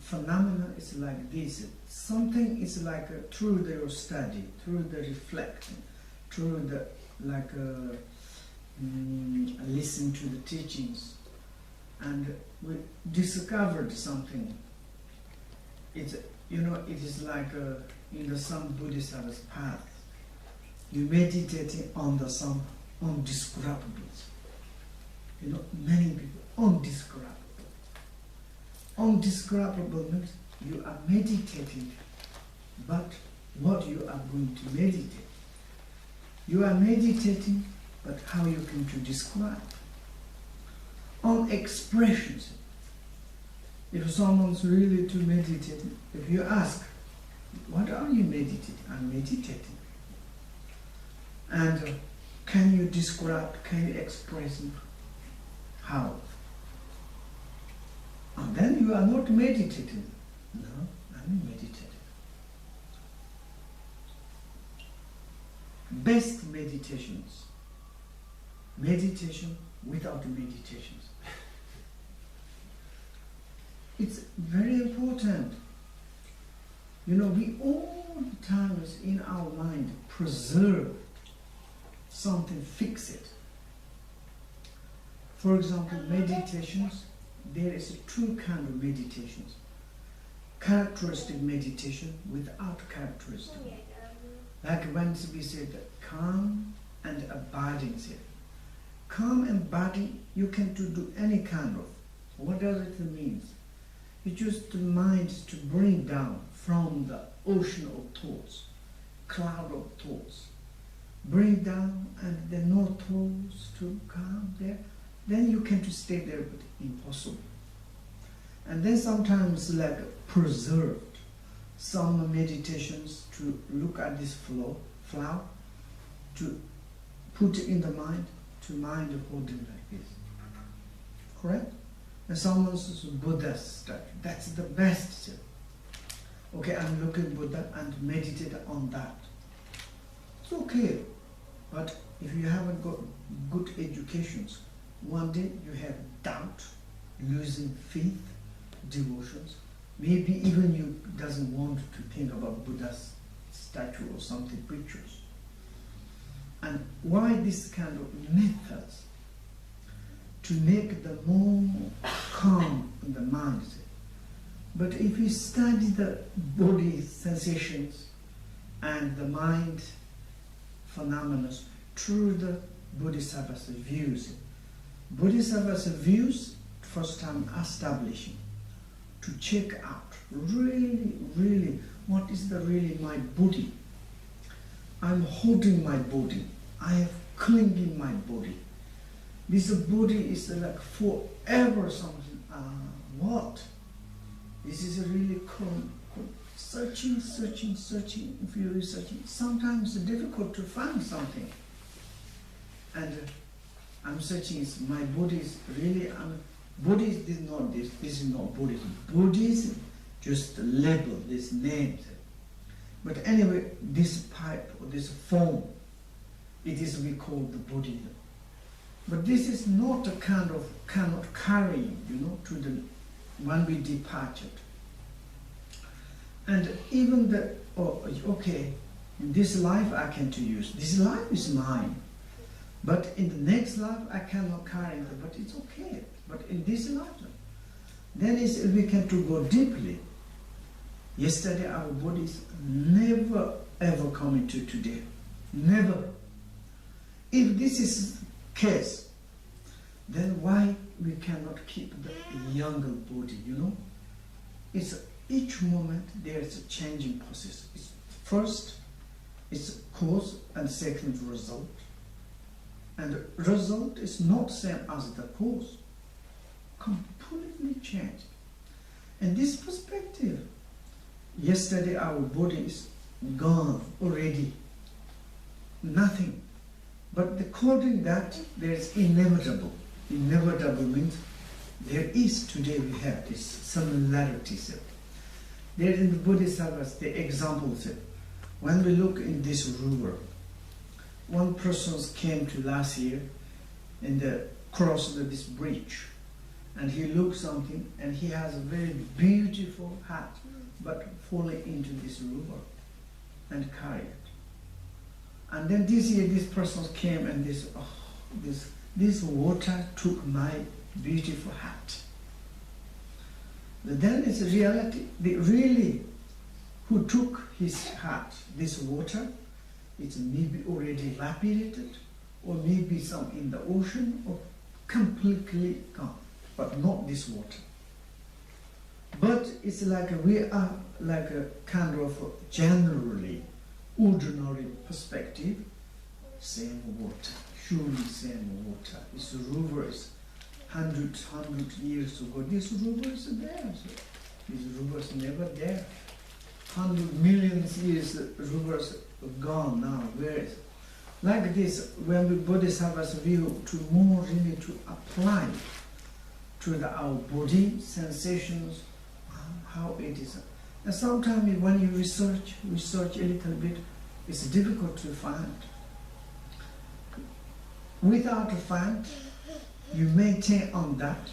phenomena is like this. Something is like through their study, through the reflecting, through the listen to the teachings, and we discovered something. It's, you know, it is like in the some Bodhisattva's path, you meditating on the some undescribables. You know, many people undescribable. Undescribable means you are meditating, but what you are going to meditate. You are meditating, but how you can to describe. On expressions. If someone's really to meditate, if you ask, what are you meditating? I'm meditating. And can you describe, can you express how? And then you are not meditating. No, I'm meditating. Best meditations. Meditation without meditations. It's very important. You know, we all the time in our mind preserve something, fix it. For example, meditations, there is two kinds of meditations. Characteristic meditation without characteristic. Like when we say that calm and abiding state. Calm and abiding, you can do any kind of. What does it mean? You just the mind to bring down from the ocean of thoughts, cloud of thoughts. Bring down and then no thoughts to calm there. Then you can to stay there, but impossible. And then sometimes like preserved. Some meditations to look at this flower, to put in the mind, to mind holding like this. Correct? And someone's Buddha statue. That's the best. Okay, I'm looking at Buddha and meditate on that. It's okay. But if you haven't got good educations, one day you have doubt, losing faith, devotions. Maybe even you doesn't want to think about Buddha's statue or something, pictures. And why this kind of methods? To make the more calm in the mind. But if you study the body sensations and the mind phenomena through the Bodhisattva's views, Bodhisattva's views first time establishing, to check out really what is the really my body. I'm holding my body. I have clinging my body. This body is like forever something. What? This is a really searching. If you're researching, sometimes it's difficult to find something. And I'm searching. My body is really. Buddhism is not this. This is not Buddhism. Buddhism just label these names. But anyway, this pipe or this form, it is we call the body. But this is not a kind of cannot carry, to the when we departed. And even the okay, in this life I can to use. This life is mine. But in the next life I cannot carry it, but it's okay. But in this life, then we can to go deeply. Yesterday our bodies never ever come into today. Never. If this is case, then why we cannot keep the younger body, It's each moment there is a changing process. First, it's cause and second result. And the result is not same as the cause. Completely changed. In this perspective, yesterday our body is gone already. Nothing. But according that, there is inevitable. Inevitable means there is today we have this similarities. There in the Bodhisattvas, the examples. When we look in this river, one person came to last year and crossed this bridge, and he looked something, and he has a very beautiful hat, but falling into this river and carried it. And then this year, this person came, and this water took my beautiful hat. But then it's a reality. Really, who took his hat, this water, it's maybe already evaporated, or maybe some in the ocean, or completely gone, but not this water. But it's like we are like a kind of generally ordinary perspective, same water, surely same water. This river is hundred years ago. This river is there. This river is never there. 100 million years rivers gone now. Where is it? Like this, when we Bodhisattvas view to more really to apply to our body sensations, how it is. And sometimes when you research a little bit, it's difficult to find. Without a find, you maintain on that.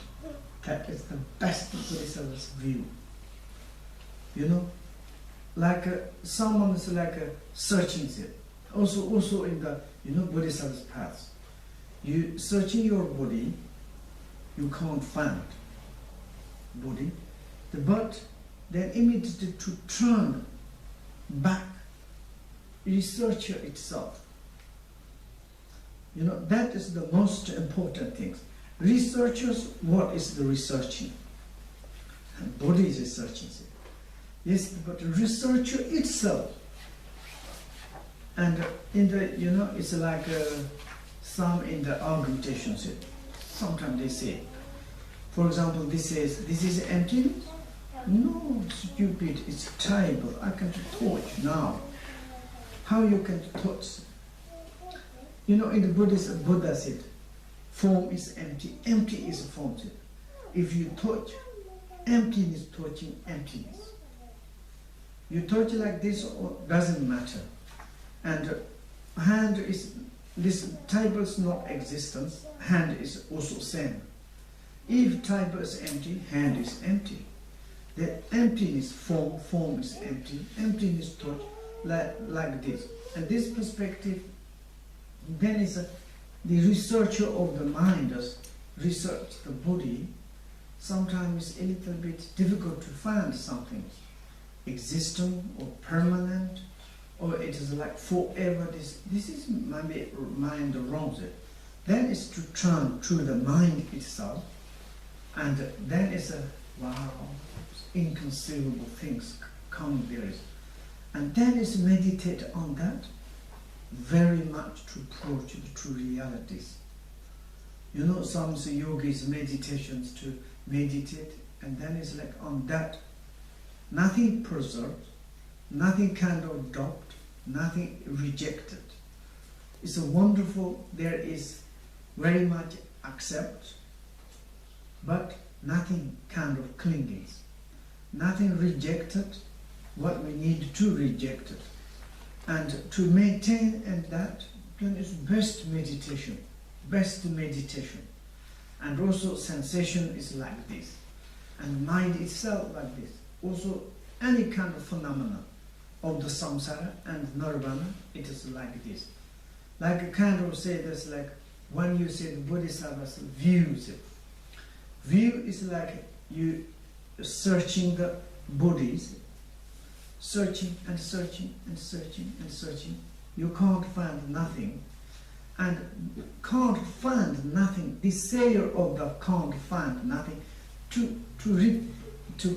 That is the best Bodhisattva's view. Like someone is like searching it. Also in the Bodhisattva's path, you searching your body, you can't find body, but then immediately to turn back, researcher itself. That is the most important thing. Researchers, what is the researching? And body is researching it. Yes, but the researcher itself. And in the, it's like some in the argumentations. Sometimes they say, for example, this says, this is emptiness? No, stupid, it's terrible. I can touch now. How you can touch? In the Buddhist, Buddha said, form is empty, empty is form. If you touch, emptiness touching emptiness. You touch like this, doesn't matter. And hand is, this table is not existence, hand is also same. If table is empty, hand is empty. The emptiness, form is empty, emptiness touch, like this. And this perspective, then is the researcher of the mind does research the body. Sometimes it's a little bit difficult to find something existent or permanent, or it is like forever. This is maybe mind wrongs it. Then it's to turn to the mind itself, and then it's a wow, inconceivable things come there. And then it's meditate on that very much to approach the true realities. Some yogis meditations to meditate, and then it's like on that. Nothing preserved, nothing kind of adopted, nothing rejected. It's a wonderful, there is very much accept, but nothing kind of clinging. Nothing rejected, what we need to reject it. And to maintain and that, then is best meditation. Best meditation. And also sensation is like this. And mind itself like this. Also any kind of phenomena of the samsara and nirvana, it is like this. Like a kind of say this, like when you say the Bodhisattvas views it. View is like you searching the bodies, searching and searching and searching and searching. You can't find nothing. And can't find nothing, the sayer of the can't find nothing, to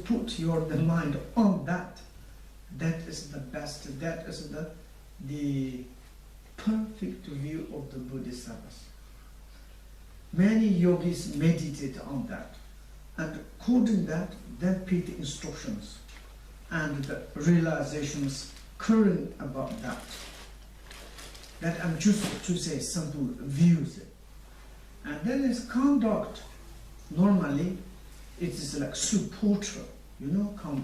put the mind on that, that is the best, that is the perfect view of the Bodhisattvas. Many yogis meditate on that, and according that, they repeat the instructions and the realizations current about that. That I'm just to say simple views. And then is conduct. Normally, it is like supotra,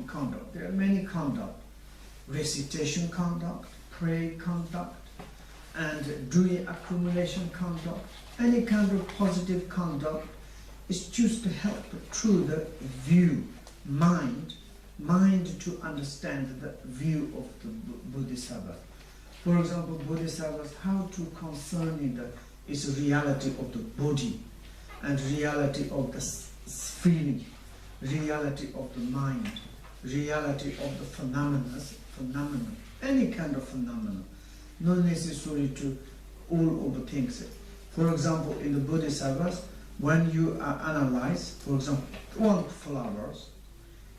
conduct. There are many conduct. Recitation conduct, prayer conduct, and doing accumulation conduct. Any kind of positive conduct is just to help through the view, mind to understand the view of the Bodhisattva. For example, Bodhisattvas, how to concern is reality of the body, and reality of the feeling, reality of the mind, reality of the phenomena, any kind of phenomena, not necessary to all of the things. For example, in the Bodhisattvas, when you analyze, for example, one flowers,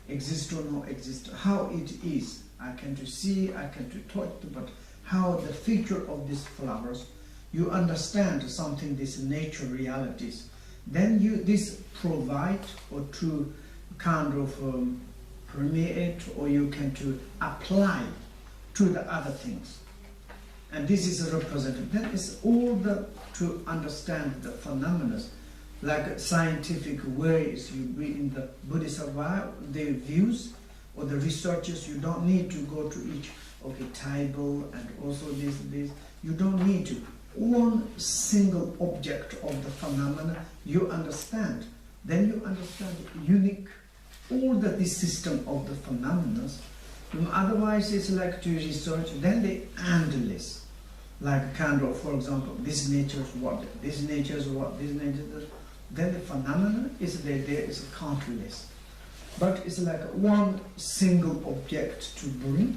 exist or not exist, how it is, I can to see, I can to touch, but how the feature of these flowers, you understand something, these nature realities, then this provide or to kind of permeate, or you can to apply to the other things. And this is a representative. That is all to understand the phenomena, like scientific ways. You read in the Bodhisattva, their views or the researchers. You don't need to go to each table and also this. You don't need to. One single object of the phenomena you understand. Then you understand unique all this system of the phenomena. Otherwise, it's like to research. Then they endless. Like kind of, for example, this nature is what, this nature is what, this nature is. Then the phenomena is there is countless. But it's like one single object to bring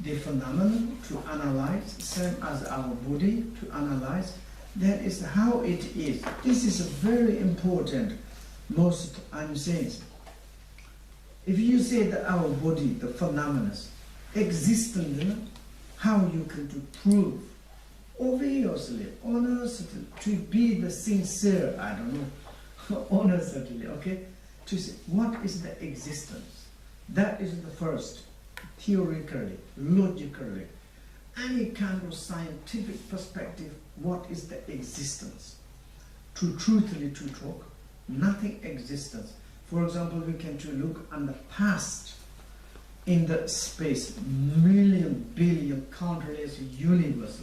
the phenomenon to analyze, same as our body to analyze. That is how it is. This is very important. Most I'm saying, if you say that our body, the phenomena, existent, how you can to prove obviously, honestly, to be the sincere, I don't know, honestly, okay, to say what is the existence. That is the first, theoretically, logically, any kind of scientific perspective, what is the existence. To truthfully to talk, nothing existence. For example, we can to look on the past in the space, million, billion, countless universe.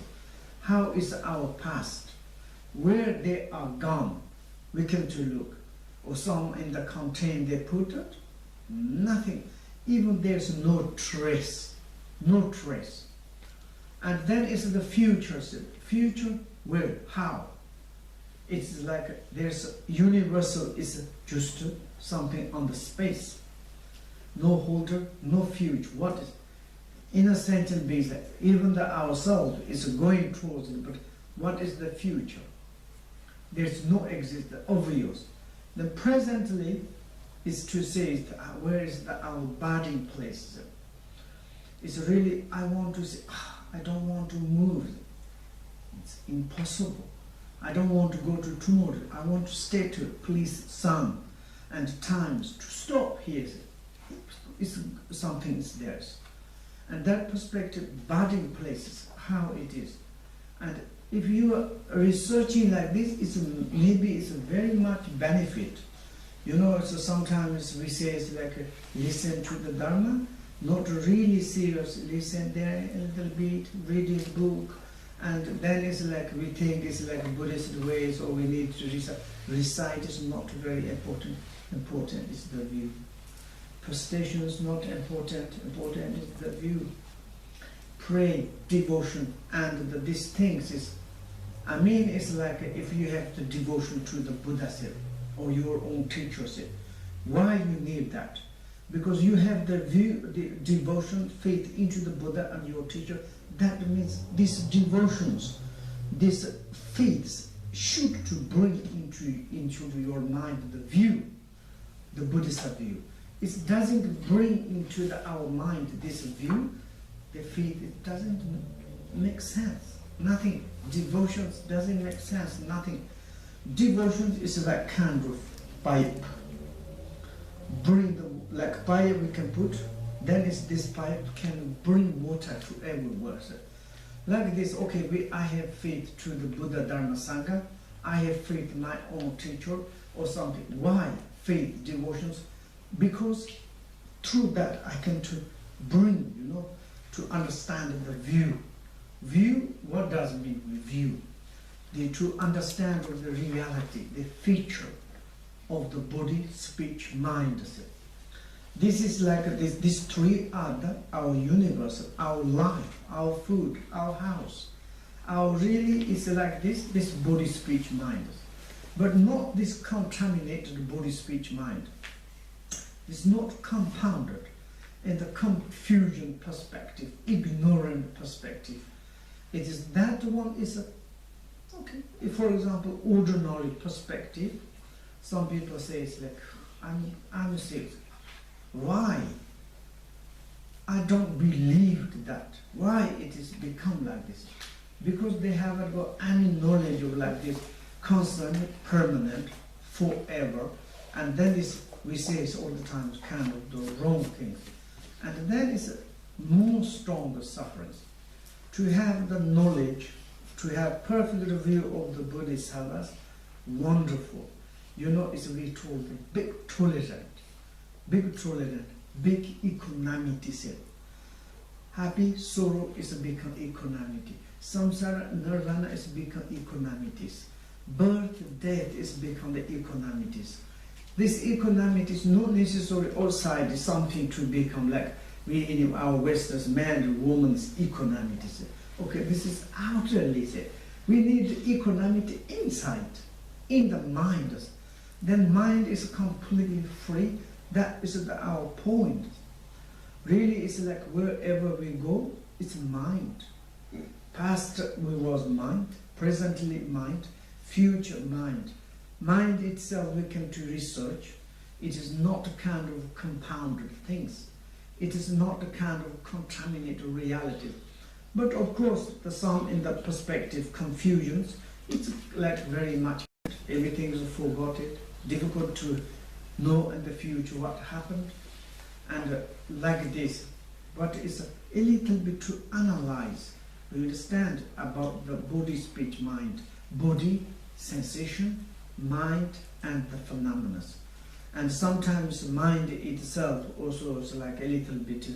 How is our past? Where they are gone, we can to look. Or some in the contain they put it, nothing. Even there's no trace, no trace. And then is the future. Future, where, how? It's like there's universal is just something on the space. No holder, no future. What is? In a sentence being that even the ourselves is going towards it, but what is the future? There's no existence, obvious. The presently is to say where is our abiding place. It's really, I want to say, I don't want to move. It's impossible. I don't want to go to tomorrow. I want to stay to please sun and times to stop here. It's something is theirs. And that perspective, budding places, how it is. And if you are researching like this, maybe it's a very much benefit. So sometimes we say it's like listen to the Dharma, not really serious, listen there a little bit, read his book, and then it's like we think it's like Buddhist ways, or we need to recite. Recite is not very important. Important is the view. Prestation is not important. Important is the view. Pray, devotion, and these things is, I mean, it's like if you have the devotion to the Buddha self or your own teacher self. Why you need that? Because you have the view, the devotion, faith into the Buddha and your teacher. That means these devotions, these faiths should to bring into your mind the view, the Buddhist view. It doesn't bring into our mind this view, the faith, it doesn't make sense. Nothing. Devotions doesn't make sense. Nothing. Devotion is like kind of pipe. Bring the, like pipe we can put, then is this pipe can bring water to everywhere. Like this, okay, I have faith to the Buddha, Dharma, Sangha. I have faith in my own teacher or something. Why? Faith, devotions. Because through that I can to bring, to understand the view. View, what does mean view? To understand of the reality, the feature of the body, speech, mind. This is like these three are our universe, our life, our food, our house. Our really is like this body, speech, mind. But not this contaminated body, speech, mind. It's not compounded in the confusion perspective, ignorant perspective. It is that one is okay. If, for example, ordinary perspective, some people say it's like, I'm sick. Why? I don't believe that. Why it is become like this? Because they haven't got any knowledge of like this, constant, permanent, forever, and then this we say it's all the time kind of the wrong things, and then it's more stronger sufferings. To have the knowledge, to have perfect view of the Bodhisattvas, wonderful. It's we told big tolerant, big equanimity. Happy, sorrow is become equanimity. Samsara, nirvana is become equanimities. Birth, death is become the equanimities. This equanimity is not necessarily outside something to become like we in our Western man and woman's equanimity. Okay, this is outwardly. We need equanimity inside, in the mind. Then mind is completely free. That is our point. Really, it's like wherever we go, it's mind. Past was mind, presently mind, future mind. Mind itself we can to research. It is not a kind of compounded things. It is not a kind of contaminated reality. But of course, the some in the perspective confusions, it's like very much everything is forgotten, difficult to know in the future what happened, and like this. But it's a little bit to analyze, we understand about the body, speech, mind, body, sensation, mind, and the phenomena. And sometimes mind itself also is like a little bit,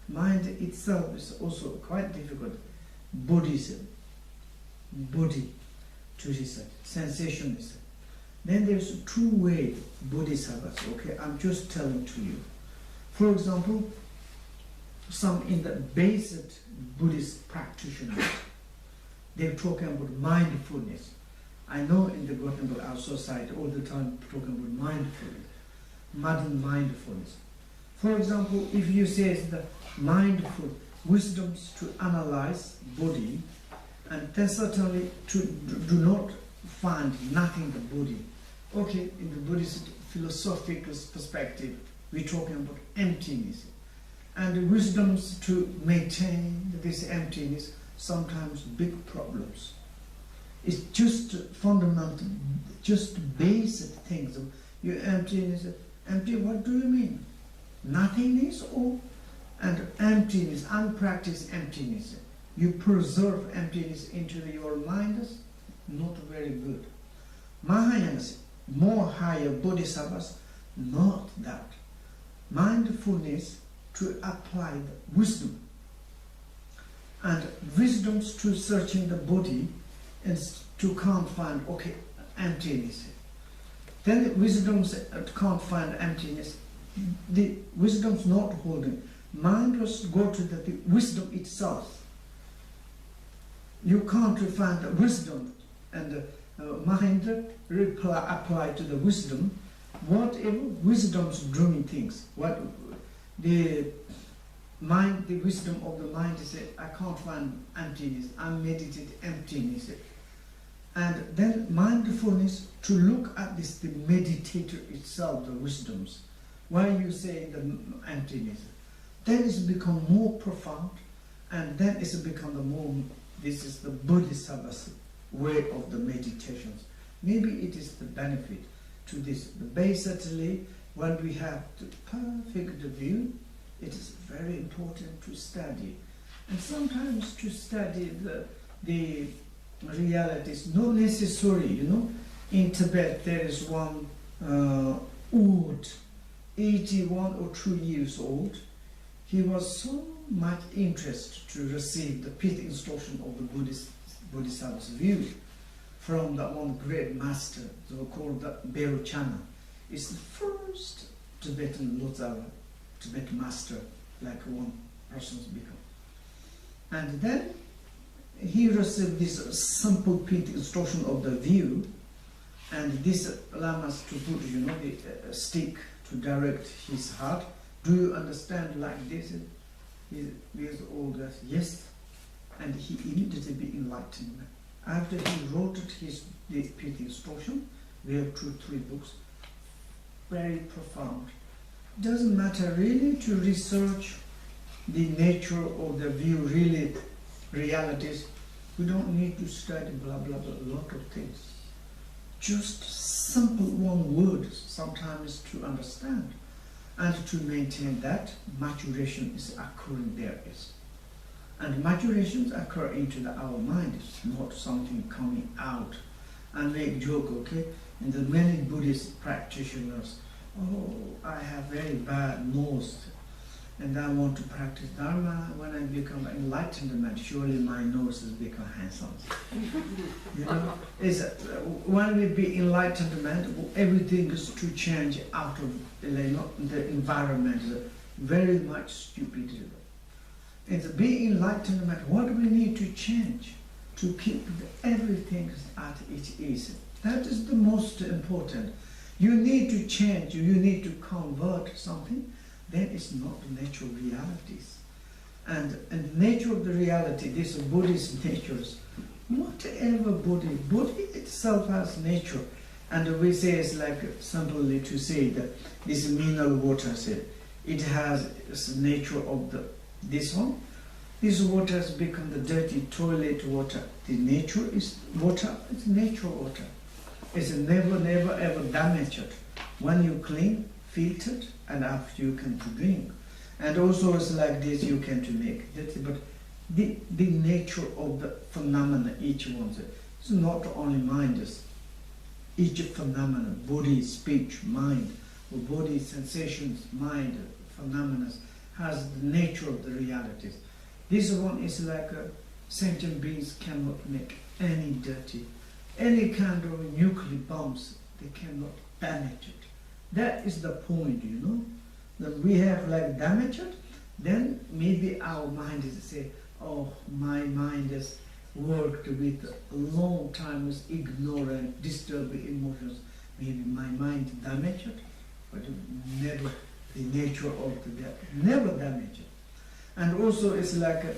mind itself is also quite difficult. Buddhism, body to research, sensationism. Then there's two ways bodhisattvas, okay, I'm just telling to you. For example, some in the basic Buddhist practitioners, they're talking about mindfulness. I know in the Gothenburg, our society, all the time talking about mindfulness, modern mindfulness. For example, if you say the mindful wisdoms to analyze body, and then certainly to do not find nothing the body. Okay, in the Buddhist philosophical perspective, we're talking about emptiness. And the wisdoms to maintain this emptiness, sometimes big problems. It's just fundamental, just basic things. Your emptiness, empty, what do you mean? Nothingness or? And emptiness, unpracticed emptiness. You preserve emptiness into your mind, not very good. Mahayanas, more higher bodhisattvas, not that. Mindfulness to apply the wisdom. And wisdom's to searching the body and to can't find, okay, emptiness. Then the wisdom's can't find emptiness. The wisdom's not holding. Mind must go to the wisdom itself. You can't find the wisdom and mind apply to the wisdom. Whatever wisdom's doing things, what the mind, the wisdom of the mind is, I can't find emptiness, I'm meditating emptiness. And then mindfulness to look at this, the meditator itself, the wisdoms. Why you say the emptiness? Then it's become more profound, and then it's become the more, this is the Bodhisattva's way of the meditations. Maybe it is the benefit to this. Basically, when we have the perfect view, it is very important to study. And sometimes to study the realities, not necessary, you know. In Tibet there is one old, 81 or 2 years old. He was so much interested to receive the pith instruction of the Bodhisattva's view from the one great master, called the Berochana. It's the first Tibetan Lotara, Tibetan master, like one person's become. And then he received this simple pith instruction of the view, and this lamas to put, you know, the stick to direct his heart. Do you understand like this? These all guys, yes. And he immediately be enlightened. After he wrote his pith instruction, we have 2-3 books, very profound. Doesn't matter really to research the nature of the view, really realities. We don't need to study blah blah blah, a lot of things. Just simple one word sometimes to understand, and to maintain that maturation is occurring there is. And maturations occur into our mind. It's not something coming out. And make joke, okay? And the many Buddhist practitioners, oh, I have very bad nose, and I want to practice Dharma. When I become enlightenment, surely my nose has become handsome. You know, when we be enlightenment, everything is to change out of the environment. Very much stupidity. It's being enlightenment. What we need to change to keep everything as it is. That is the most important. You need to change. You need to convert something. Then it's not the natural realities. And the nature of the reality, these Buddhist natures, whatever Buddha itself has nature. And we say it's like simply to say that this mineral water, say, it has its nature of this one. This water has become the dirty toilet water. The nature is water, it's natural water. It's never ever damaged. When you clean, filtered, and after you can to drink. And also it's like this you can to make. But the nature of the phenomena, each one, it's not only mind. Each phenomena, body, speech, mind, or body, sensations, mind, phenomena, has the nature of the realities. This one is like sentient beings cannot make any dirty, any kind of nuclear bombs, they cannot damage it. That is the point, you know. That we have like damaged it, then maybe our mind is say, oh, my mind has worked with a long time with ignorant, disturbing emotions. Maybe my mind damaged it, but never the nature of the death, never damage it. And also it's like a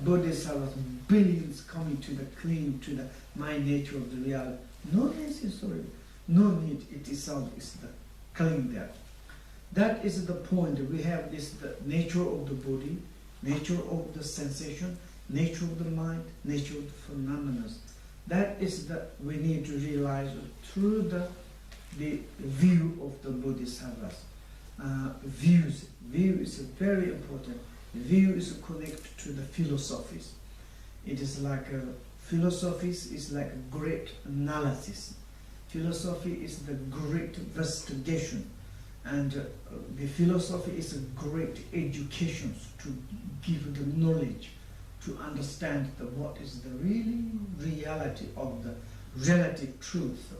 Bodhisattvas, billions coming to the clean, to the my nature of the reality. No necessary, no need, it itself is the clean there. That is the point. We have this, the nature of the body, nature of the sensation, nature of the mind, nature of the phenomena. That is that we need to realize through the view of the Bodhisattvas. View is very important. View is connected to the philosophies. It is like philosophies is like a great analysis. Philosophy is the great investigation. And the philosophy is a great education to give the knowledge, to understand what is the reality of the relative truth.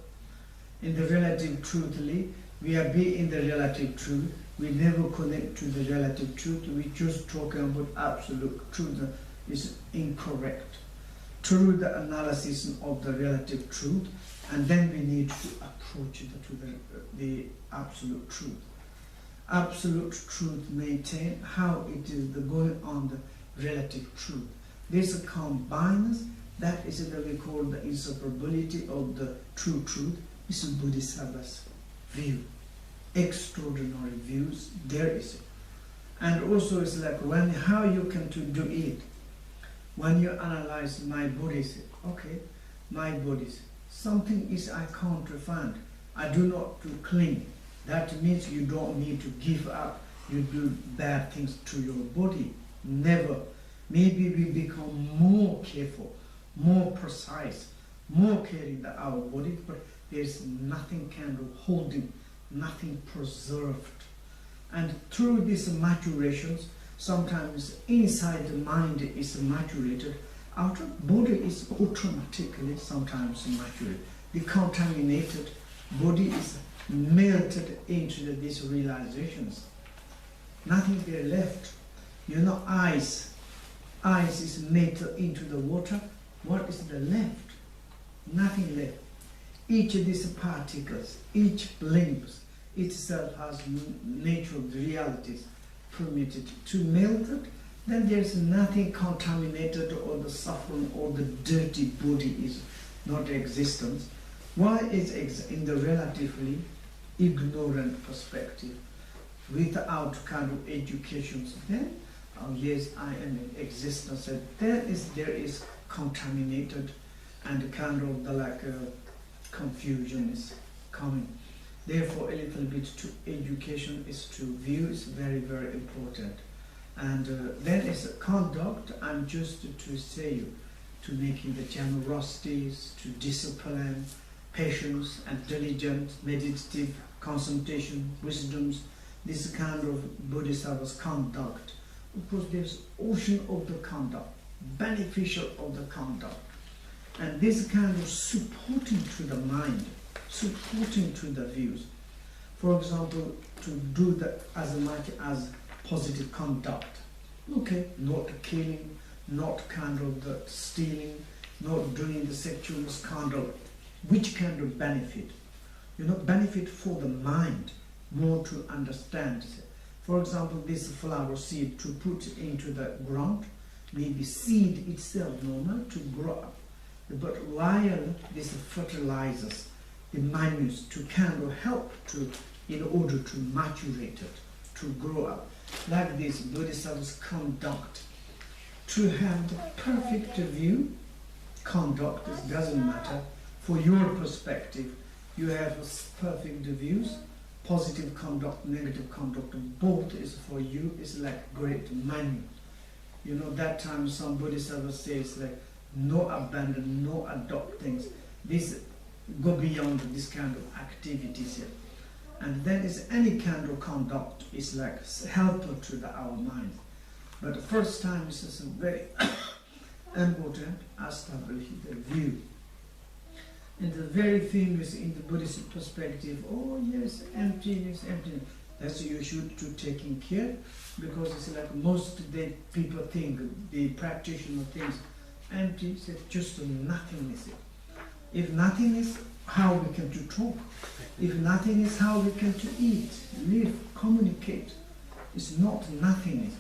In the relative truthly, we are be in the relative truth. We never connect to the relative truth. We just talking about absolute truth is incorrect. Through the analysis of the relative truth, and then we need to approach it to the absolute truth. Absolute truth maintain how it is the going on the relative truth. This combines, that is what we call the inseparability of the true truth, is a Bodhisattva's view. Extraordinary views, there is it. And also it's like how you can to do it. When you analyze my body, say, okay, my body, something is I can't find. I do not to cling. That means you don't need to give up. You do bad things to your body. Never. Maybe we become more careful, more precise, more caring about our body, but there's nothing kind of holding, nothing preserved. And through these maturations, sometimes inside the mind is maturated, outer body is automatically sometimes maturated. The contaminated body is melted into these realizations. Nothing there left. You know, ice is melted into the water. What is the left? Nothing left. Each of these particles, each glimpse itself has nature of the realities permitted to melt it. Then there's nothing contaminated or the suffering or the dirty body is not existence. Why is in the relatively ignorant perspective, without kind of education, then yes, I am in existence. There is contaminated, and kind of the confusion is coming. Therefore, a little bit to education is to view is very, very important. And then is conduct. I'm just to say you, to making the generosities, to discipline, patience and diligence, meditative concentration, wisdoms, this kind of Bodhisattva's conduct. Of course, there's ocean of the conduct, beneficial of the conduct. And this kind of supporting to the mind, supporting to the views. For example, to do that as much as positive conduct. Okay, not killing, not kind of the stealing, not doing the sexual misconduct. Which kind of benefit? Benefit for the mind, more to understand. For example, this flower seed to put into the ground, maybe seed itself normal to grow up. But while this fertilizes the minutes to kind of help to, in order to maturate it, to grow up. Like this Bodhisattva's conduct, to have the perfect view, conduct, it doesn't matter. For your perspective, you have perfect views, positive conduct, negative conduct, both is for you, is like great manual. That time some Bodhisattva says like, no abandon, no adopt things. This go beyond this kind of activities here. And then is any kind of conduct is like helper to our mind. But the first time is a very important establish the view. And the very famous in the Buddhist perspective, oh yes, emptiness, emptiness. That's you should to taking care, because it's like most people think, the practitioner thinks, empty is just nothingness. If nothing is, how we can to talk? If nothing is, how we can to eat, live, communicate? It's not nothingness,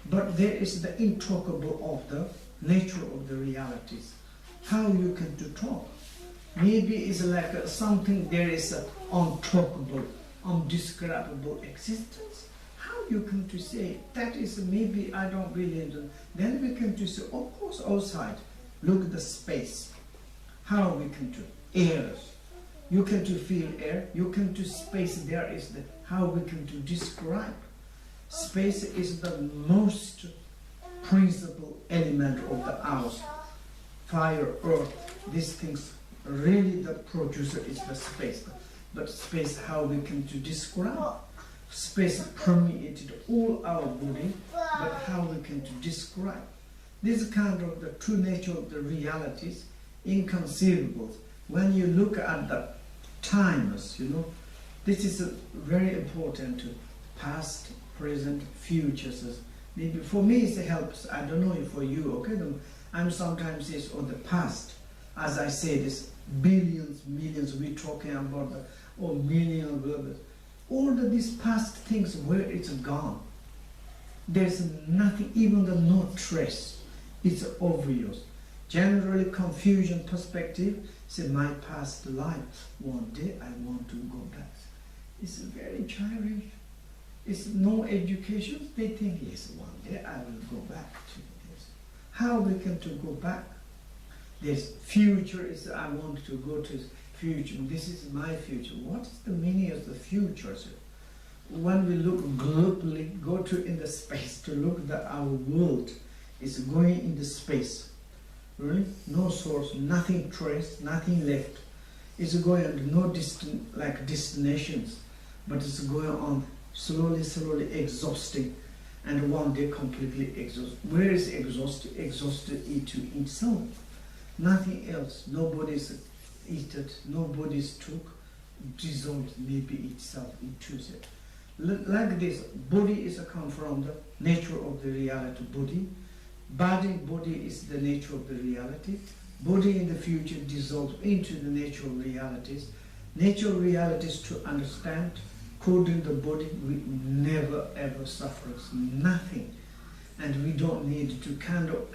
but there is the intalkable of the nature of the realities. How you can to talk? Maybe it's like something there is untalkable, undescribable existence. How you come to say that is maybe I don't believe it. Then we come to say, of course, outside, look at the space. How we come to air. You can to feel air. You can to space. There is the how we can to describe. Space is the most principal element of the house. Fire, earth, these things. Really, the producer is the space. But space, how we can to describe. space permeated all our body, but how we can to describe. This is kind of the true nature of the realities, inconceivable. When you look at the times, you know, this is very important to past, present, futures. Maybe for me it helps, I don't know if for you, okay? I'm sometimes it's on the past. As I say, this billions, millions, we're talking about the, or millions, blah, blah. All of these past things, where it's gone. There's nothing, even the no trace. It's obvious. Generally, confusion perspective, say my past life, one day I want to go back. It's very childish. It's no education. They think, yes, one day I will go back to this. How we can to go back? This future is, I want to go to future. This is my future. What is the meaning of the future? Sir? When we look globally, go to in the space to look that our world is going in the space. Really? No source, nothing trace, nothing left. It's going on no distant like destinations, but it's going on slowly, slowly exhausting, and one day completely exhausted. Where is exhausted? Exhausted into itself. Nothing else. Nobody's eaten, nobody's took, dissolved maybe itself into it. Like this, body is a come from the nature of the reality body. Body is the nature of the reality. Body in the future dissolves into the nature of realities. Nature of realities to understand, coding the body, we never ever suffers, nothing. And we don't need to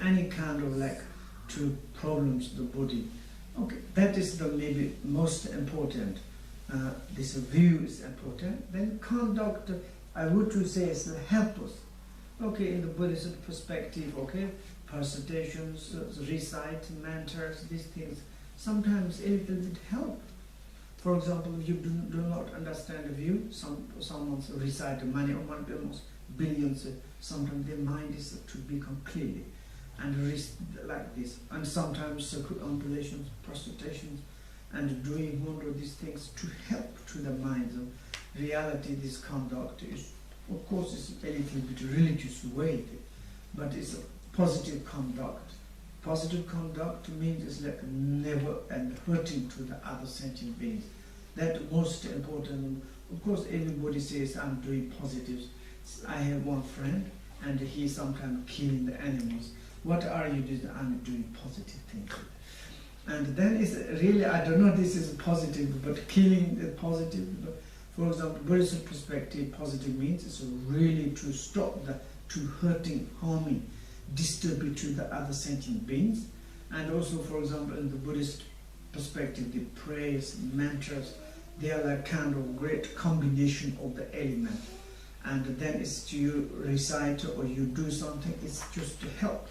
any kind of like to problems the body. Okay, that is the maybe most important. This view is important. Then conduct, I would to say, is help us. Okay, in the Buddhist perspective, okay, recitations, recite, mantras, these things, sometimes a little bit help. For example, if you do not understand a view, someone's recite many or billions, sometimes their mind is to become clearly. And like this, and sometimes circumambulations, prostrations, and doing one of these things to help to the mind of reality. This conduct is, of course, it's a little bit religious way, but it's a positive conduct. Positive conduct means it's like never and hurting to the other sentient beings. That most important. Of course, everybody says I'm doing positives. I have one friend, and he sometimes killing the animals. What are you doing? I'm doing positive things. And then it's really, I don't know this is positive, but killing the positive. For example, Buddhist perspective, positive means it's really to stop to hurting, harming, disturbing to the other sentient beings. And also, for example, in the Buddhist perspective, the prayers, mantras, they are like kind of great combination of the element. And then it's to you recite or you do something, it's just to help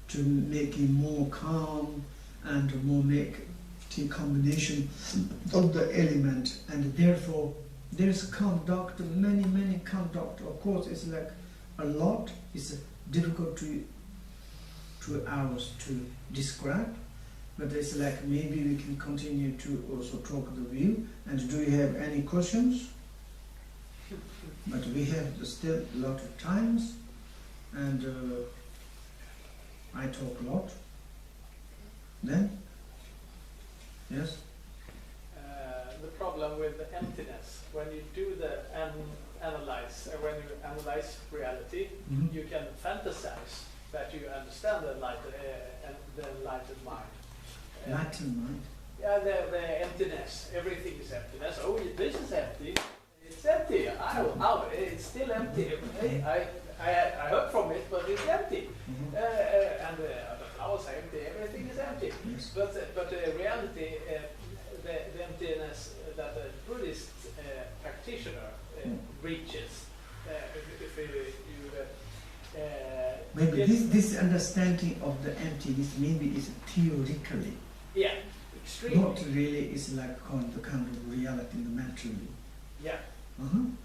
to make it more calm and more make the combination of the element. And therefore, there's conduct, many conduct. Of course, it's like a lot. It's difficult to ours to describe, but it's like maybe we can continue to also talk the view. And do you have any questions? But we have still a lot of times, and I talk a lot. Then, yes. The problem with the emptiness, when you do the when you analyze reality, you can fantasize that you understand the enlightened mind. Enlightened mind? Yeah, the emptiness. Everything is emptiness. Oh, this is empty. It's empty. It's still empty. I heard from it, but it's empty. And the flowers are empty. Everything is empty. Yes. But the reality, the emptiness that a Buddhist practitioner reaches, maybe this understanding of the emptiness maybe is theoretically. Yeah, extremely. Not really is like the kind of reality in the material. Yeah.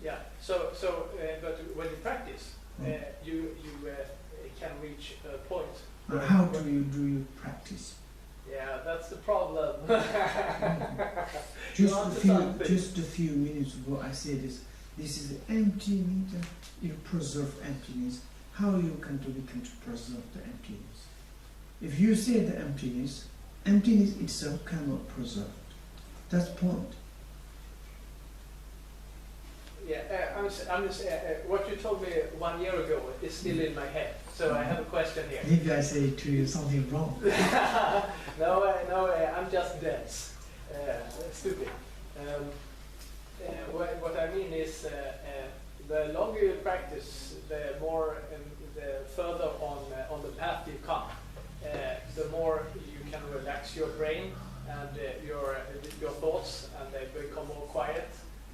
Yeah. So, but when you practice, you can reach a point. How do you practice? Yeah, that's the problem. Just a few minutes ago, I said this. this is empty, you preserve emptiness. How you can do, we can preserve the emptiness? If you say the emptiness, emptiness itself cannot preserve. That's the point. Yeah, what you told me 1 year ago is still in my head. So I have a question here. Maybe I say to you something wrong. No, I'm just dense, stupid. What I mean is, the longer you practice, the more, the further on the path you come. The more you can relax your brain and your thoughts, and they become more quiet,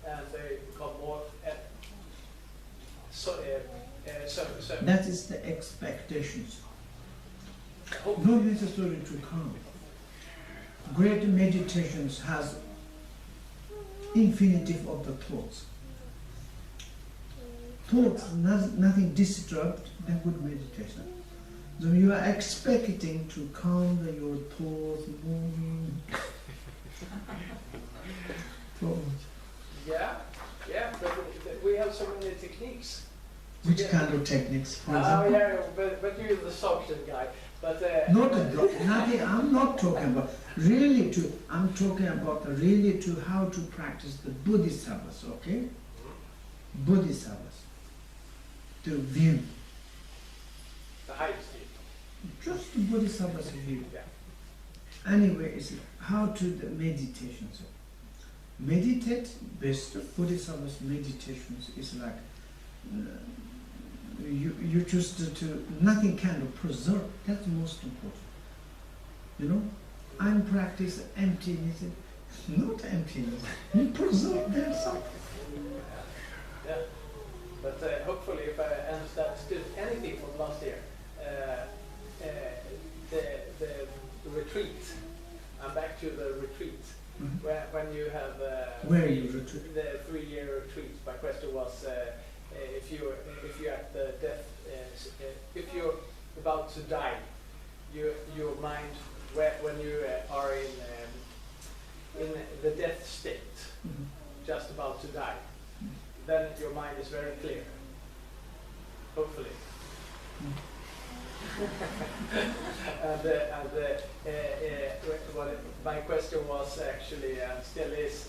and they become more. That is the expectations. Not necessarily to come. Great meditations has infinitive of the thoughts. Thoughts, nothing disturbed, then good meditation. So you are expecting to calm your thoughts moving. Yeah, but we have so many techniques. Which kind of techniques, for example? Yeah, but you're the social guy. But nothing. I'm not talking about really to. I'm talking about really to how to practice the Bodhisattvas. Okay, Bodhisattvas. To view. The highest view. Just the Bodhisattvas view. Yeah. Anyway, it's how to the meditation. So, meditate. Best Bodhisattvas meditations is like. You choose to nothing can preserve. That's the most important. You know, I'm practicing emptiness, not emptiness. You preserve there something. Yeah, but hopefully, if I understood anything from last year, the retreat. I'm back to the retreat. Mm-hmm. When you have where you retreat? The 3-year retreat. My question was. If you're at the death, if you're about to die, your mind, when you are in the death state, mm-hmm. just about to die, then your mind is very clear. Hopefully. My question was actually, and still is,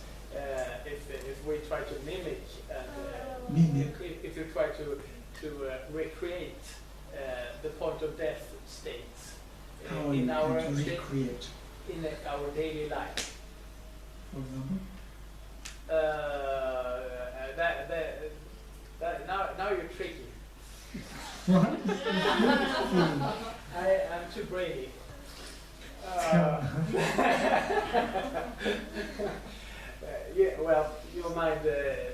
if we try to mimic and if you try to recreate the point of death states in our daily life. For example? Now you're tricky. What? I'm too brainy. Yeah, well, your mind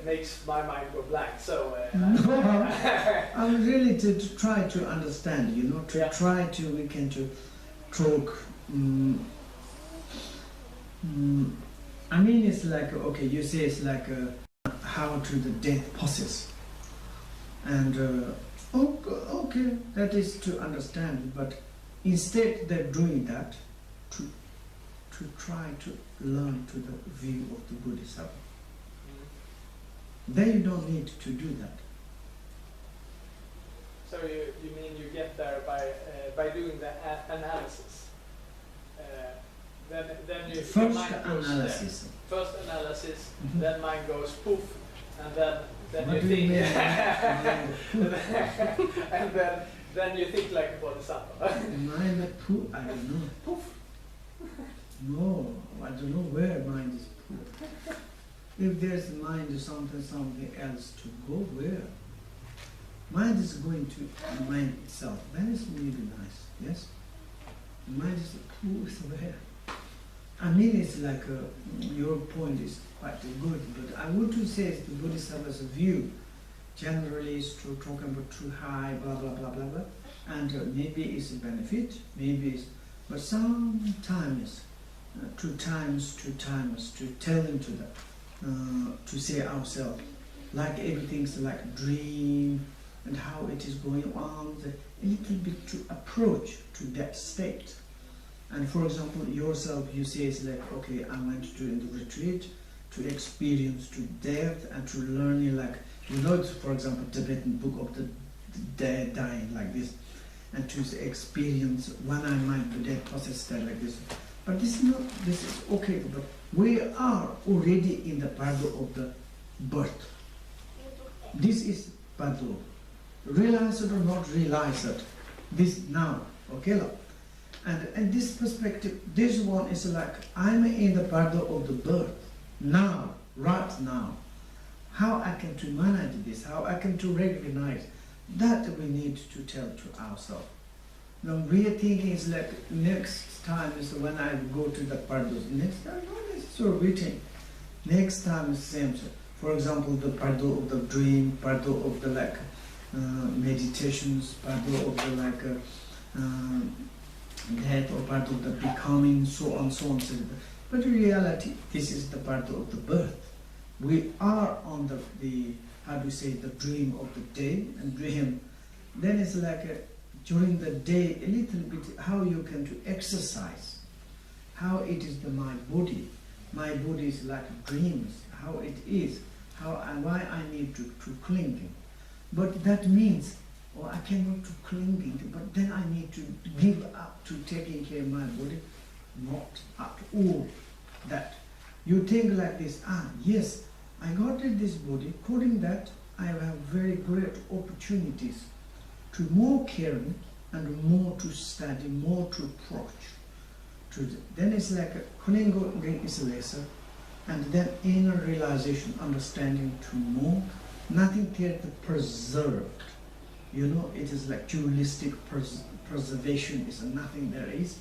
makes my mind go blank, so... I'm really to try to understand, you know, to try to, we can to talk... I mean, it's like, okay, you say it's like how to the death process. And, okay, that is to understand, but instead they're doing that to try to learn to the view of the Bodhisattva. Then you don't need to do that. So you mean you get there by doing the analysis? Then you first mind analysis. First analysis, then mind goes poof, and then what you think, and then you think like a Bodhisattva. Mind poof? I don't know. Poof. No, I don't know where mind is put. If there's mind something else to go, where? Mind is going to mind itself. That is really nice, yes? Mind is where? I mean, it's like your point is quite good, but I want to say the Bodhisattva's view generally is to talk about too high, blah, blah, blah, blah, blah, and maybe it's a benefit, maybe it's, but sometimes, to tell them to that, to say ourselves, like everything's like dream, and how it is going on, a little bit to approach to that state. And for example, yourself, you say it's like, okay, I went to in the retreat to experience to death and to learning, like, you know, for example, Tibetan book of the dead dying like this, and to experience one eye mind, the dead process that like this. But this is okay, but we are already in the Patrul of the birth. This is Patrul. Realize it or not realize it. This now, okay, love? And this perspective, this one is like, I'm in the Patrul of the birth. Now, right now. How I can to manage this, how I can to recognize, that we need to tell to ourselves. Now we are thinking is like, next time is when I go to the Patrul. Next time, no, this is so waiting. Next time is same. For example, the Patrul of the dream, Patrul of the like meditations, Patrul of the like death, or Patrul of the becoming, so on, so on, so on. But in reality, this is the Patrul of the birth. We are on the how do you say, the dream of the day, and dream. Then it's like during the day, a little bit how you can to exercise, how it is my body. My body is like dreams, how it is, how and why I need to clinging. But that means, I cannot to clinging, but then I need to give up to taking care of my body. Not at all that. You think like this, yes, I got this body, according that I have very great opportunities to more caring and more to study, more to approach. Then it's like clinging is lesser, and then inner realization, understanding to more, nothing there to preserved. You know, it is like dualistic preservation is nothing there is.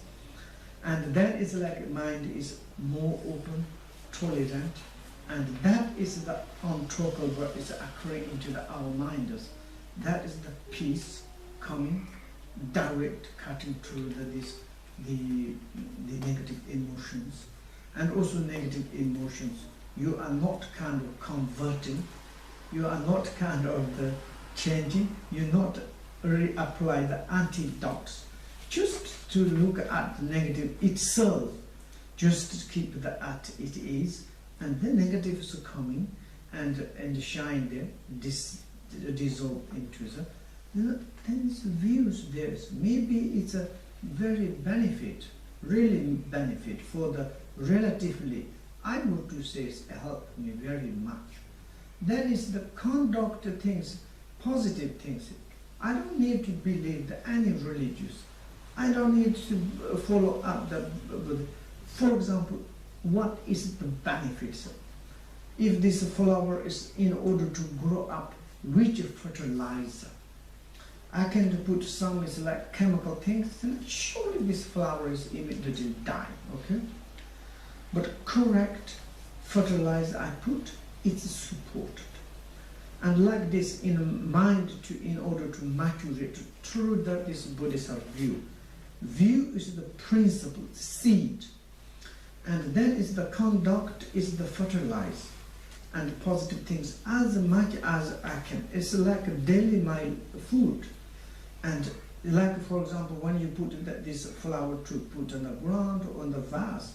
And then it's like mind is more open, tolerant, and that is the untalkable what is occurring into our minds. That is the peace coming, direct cutting through the negative emotions. And also negative emotions, you are not kind of converting, you are not kind of changing, you not reapply the antidotes. Just to look at the negative itself, just to keep the at it is, and the negatives are coming and shine there, dissolve into the, then it's views there. Maybe it's a very benefit, really benefit for the relatively, I would to say it's helped me very much. That is the conduct things, positive things. I don't need to believe any religious. I don't need to follow up for example, what is the benefits? If this flower is in order to grow up, which fertilizer? I can put some is like chemical things, and surely this flower is immediately die, okay? But correct fertilizer I put, it's supported. And like this in mind in order to mature through that this Bodhisattva view. View is the principle, seed. And then is the conduct, is the fertilizer. And positive things as much as I can. It's like a daily my food. And like for example, when you put this flower to put on the ground or on the vase,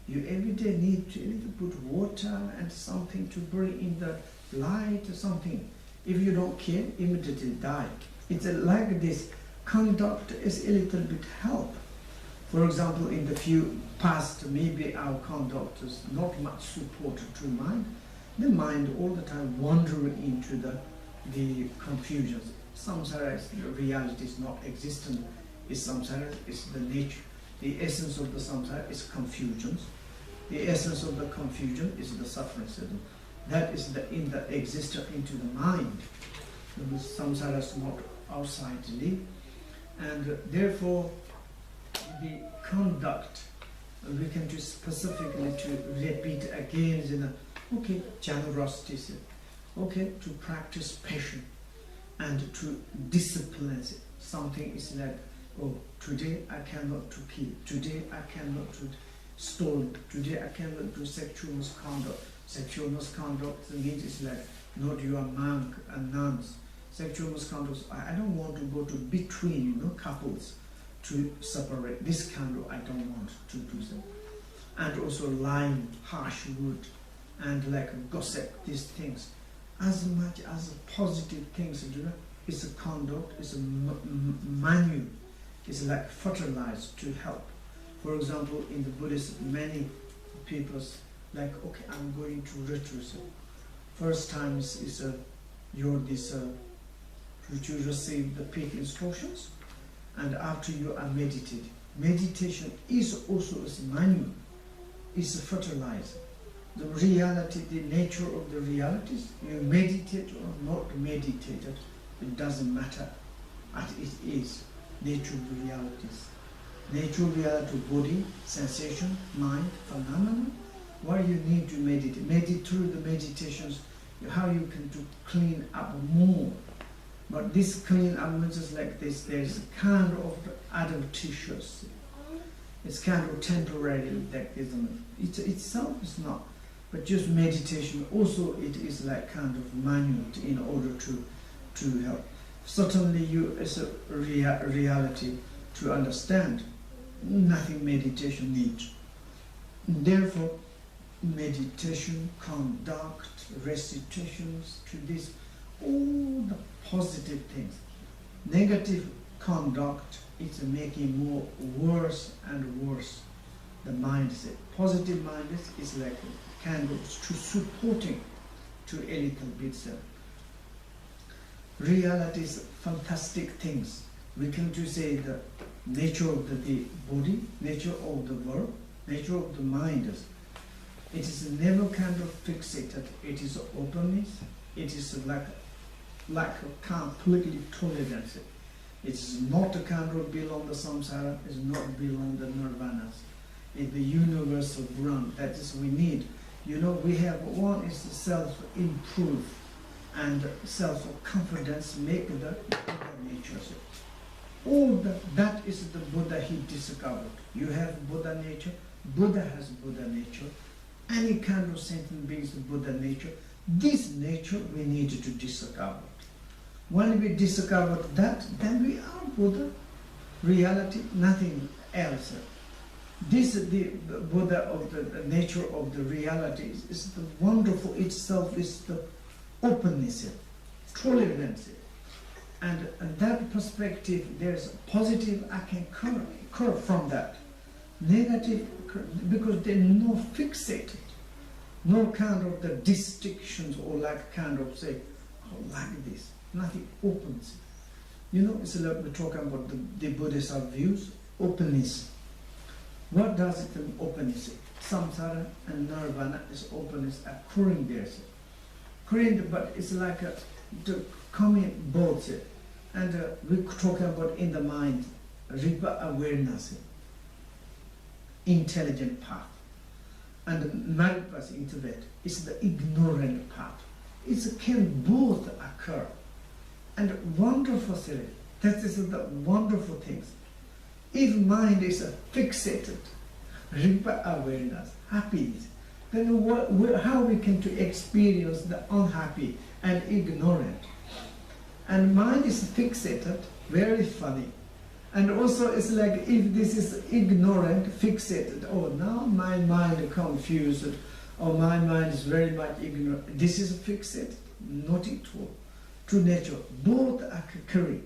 you every day need to put water and something to bring in the light or something. If you don't care, immediately die. It's like this conduct is a little bit help. For example, in the few past, maybe our conduct is not much supported to mind. The mind all the time wandering into the confusions. Samsara, reality is not existent. Is samsara, is the nature. The essence of the samsara is confusions. The essence of the confusion is the suffering. That is in the existence into the mind. The samsara is not outsidely, and therefore the conduct we can do specifically to repeat again is in a, okay, generosity, okay, to practice patience and to discipline. Something is like, oh, today I cannot to kill, today I cannot to steal, today I cannot do sexual misconduct. Sexual misconduct means it's like not you are monk and nuns. Sexual misconduct, I don't want to go to between couples to separate. This kind of I don't want to do so. And also lying, harsh word, and like gossip, these things. As much as positive things, you know, it's a conduct, it's a manual, it's like fertilized to help. For example, in the Buddhism, many people's like, okay, I'm going to retreat. First time is you receive the peak instructions, and after you are meditating. Meditation is also a manual, is a fertilizer. The reality, the nature of the realities, you meditate or not meditated, it doesn't matter. As it is, nature of the realities. Nature of reality, body, sensation, mind, phenomena. Why you need to meditate? Meditate through the meditations, how you can to clean up more. But this clean up means just like this, there's a kind of adventitious. It's kind of temporary, like this. It itself is not. But just meditation, also it is like kind of manual in order to help. Certainly you, as a reality to understand, nothing meditation needs. Therefore, meditation, conduct, recitations, to this, all the positive things. Negative conduct is making more worse and worse. The mindset. Positive mindset is like kind of to supporting to a little bit. Reality is fantastic things. We can to say the nature of the body, nature of the world, nature of the mind. It is never kind of fixated. It is openness. It is like a completely tolerance. It is not a kind of belong the samsara. It is not belong the nirvanas. It's the universal ground. That is we need. You know, we have one is the self-improve and self-confidence make the Buddha nature. All that is the Buddha he discovered. You have Buddha nature, Buddha has Buddha nature, any kind of sentient beings Buddha nature. This nature we need to discover. When we discover that, then we are Buddha. Reality, nothing else. This is the Buddha of the nature of the reality is the wonderful itself, is the openness, tolerance. And that perspective, there's a positive I can curve from that. Negative, because they're no fixated, no kind of the distinctions or like kind of say, oh, like this, nothing opens. You know, it's like we're talking about the Buddhist views, openness. What does it mean, openness? Samsara and nirvana is openness occurring there. Occurring, but it's like the coming both. And we're talking about in the mind, Ripa awareness, intelligent path. And Maripa's intellect is the ignorant path. It can both occur. And wonderful thing, that is the wonderful things. If mind is fixated, Ripa awareness, happiness, then how we can to experience the unhappy and ignorant? And mind is fixated, very funny. And also it's like if this is ignorant, fixated, oh now my mind is confused, or my mind is very much ignorant. This is fixated, not at all. True nature, both are occurring.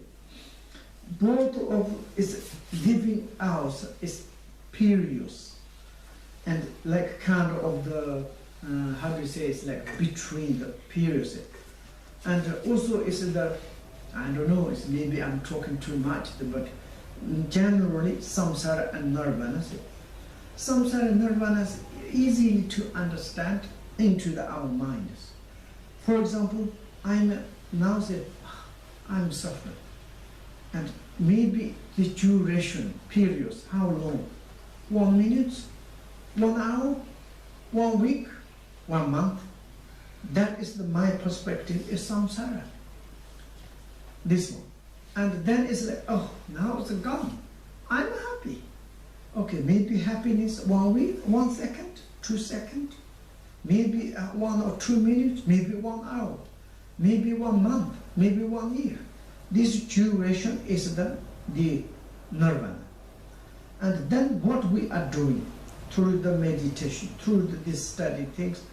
Both of is living out is periods, and like kind of the how do you say, it's like between the periods, and also is the, I don't know, it's maybe I'm talking too much, but generally samsara and nirvana. Samsara and nirvana is easy to understand into our minds. For example, I'm now say I'm suffering. And maybe the duration, periods, how long? 1 minute, 1 hour, 1 week, 1 month. That is my perspective, is samsara. This one. And then it's like, oh, now it's gone. I'm happy. Okay, maybe happiness 1 week, 1 second, 2 seconds, maybe 1 or 2 minutes, maybe 1 hour, maybe 1 month, maybe 1 year. This duration is the nirvana. And then what we are doing through the meditation, through this study things,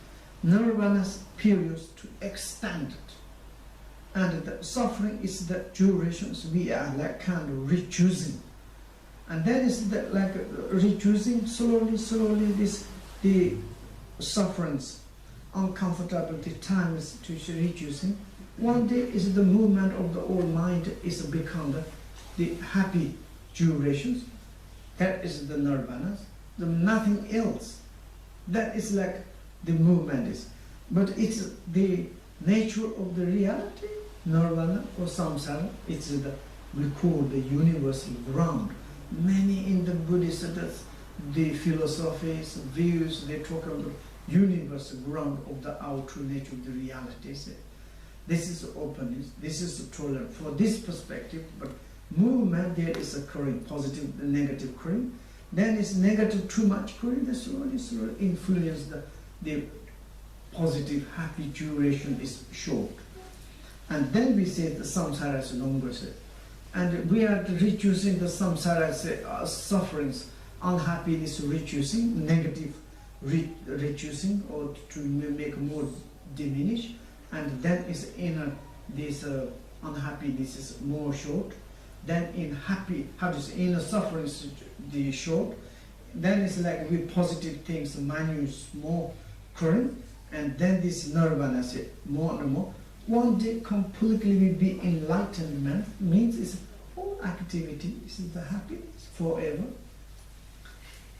nirvana's periods to extend it. And the suffering is the durations we are like kind of reducing. And that is the, like reducing slowly, the sufferings, uncomfortability, time is to reducing. One day is the movement of the whole mind is become the happy durations. That is the nirvana. The nothing else. That is like the movement is. But it's the nature of the reality, nirvana or samsara. It's the, we call the universal ground. Many in the Buddhist, the philosophies, views, they talk about the universal ground of the outer nature of the reality. This is openness, this is tolerance. For this perspective, but movement there is occurring, positive, negative occurring. Then is negative too much occurring, the slowly influence the positive, happy duration is short. And then we say the samsara is longer. And we are reducing the samsara sufferings, unhappiness reducing, negative reducing, or to make more diminish. And then is in this unhappiness is more short. Then in happy, how to say, in suffering is the short. Then it's like with positive things, minus more current. And then this nirvana say more and more. One day completely will be enlightenment, means it's all activity, is the happiness forever.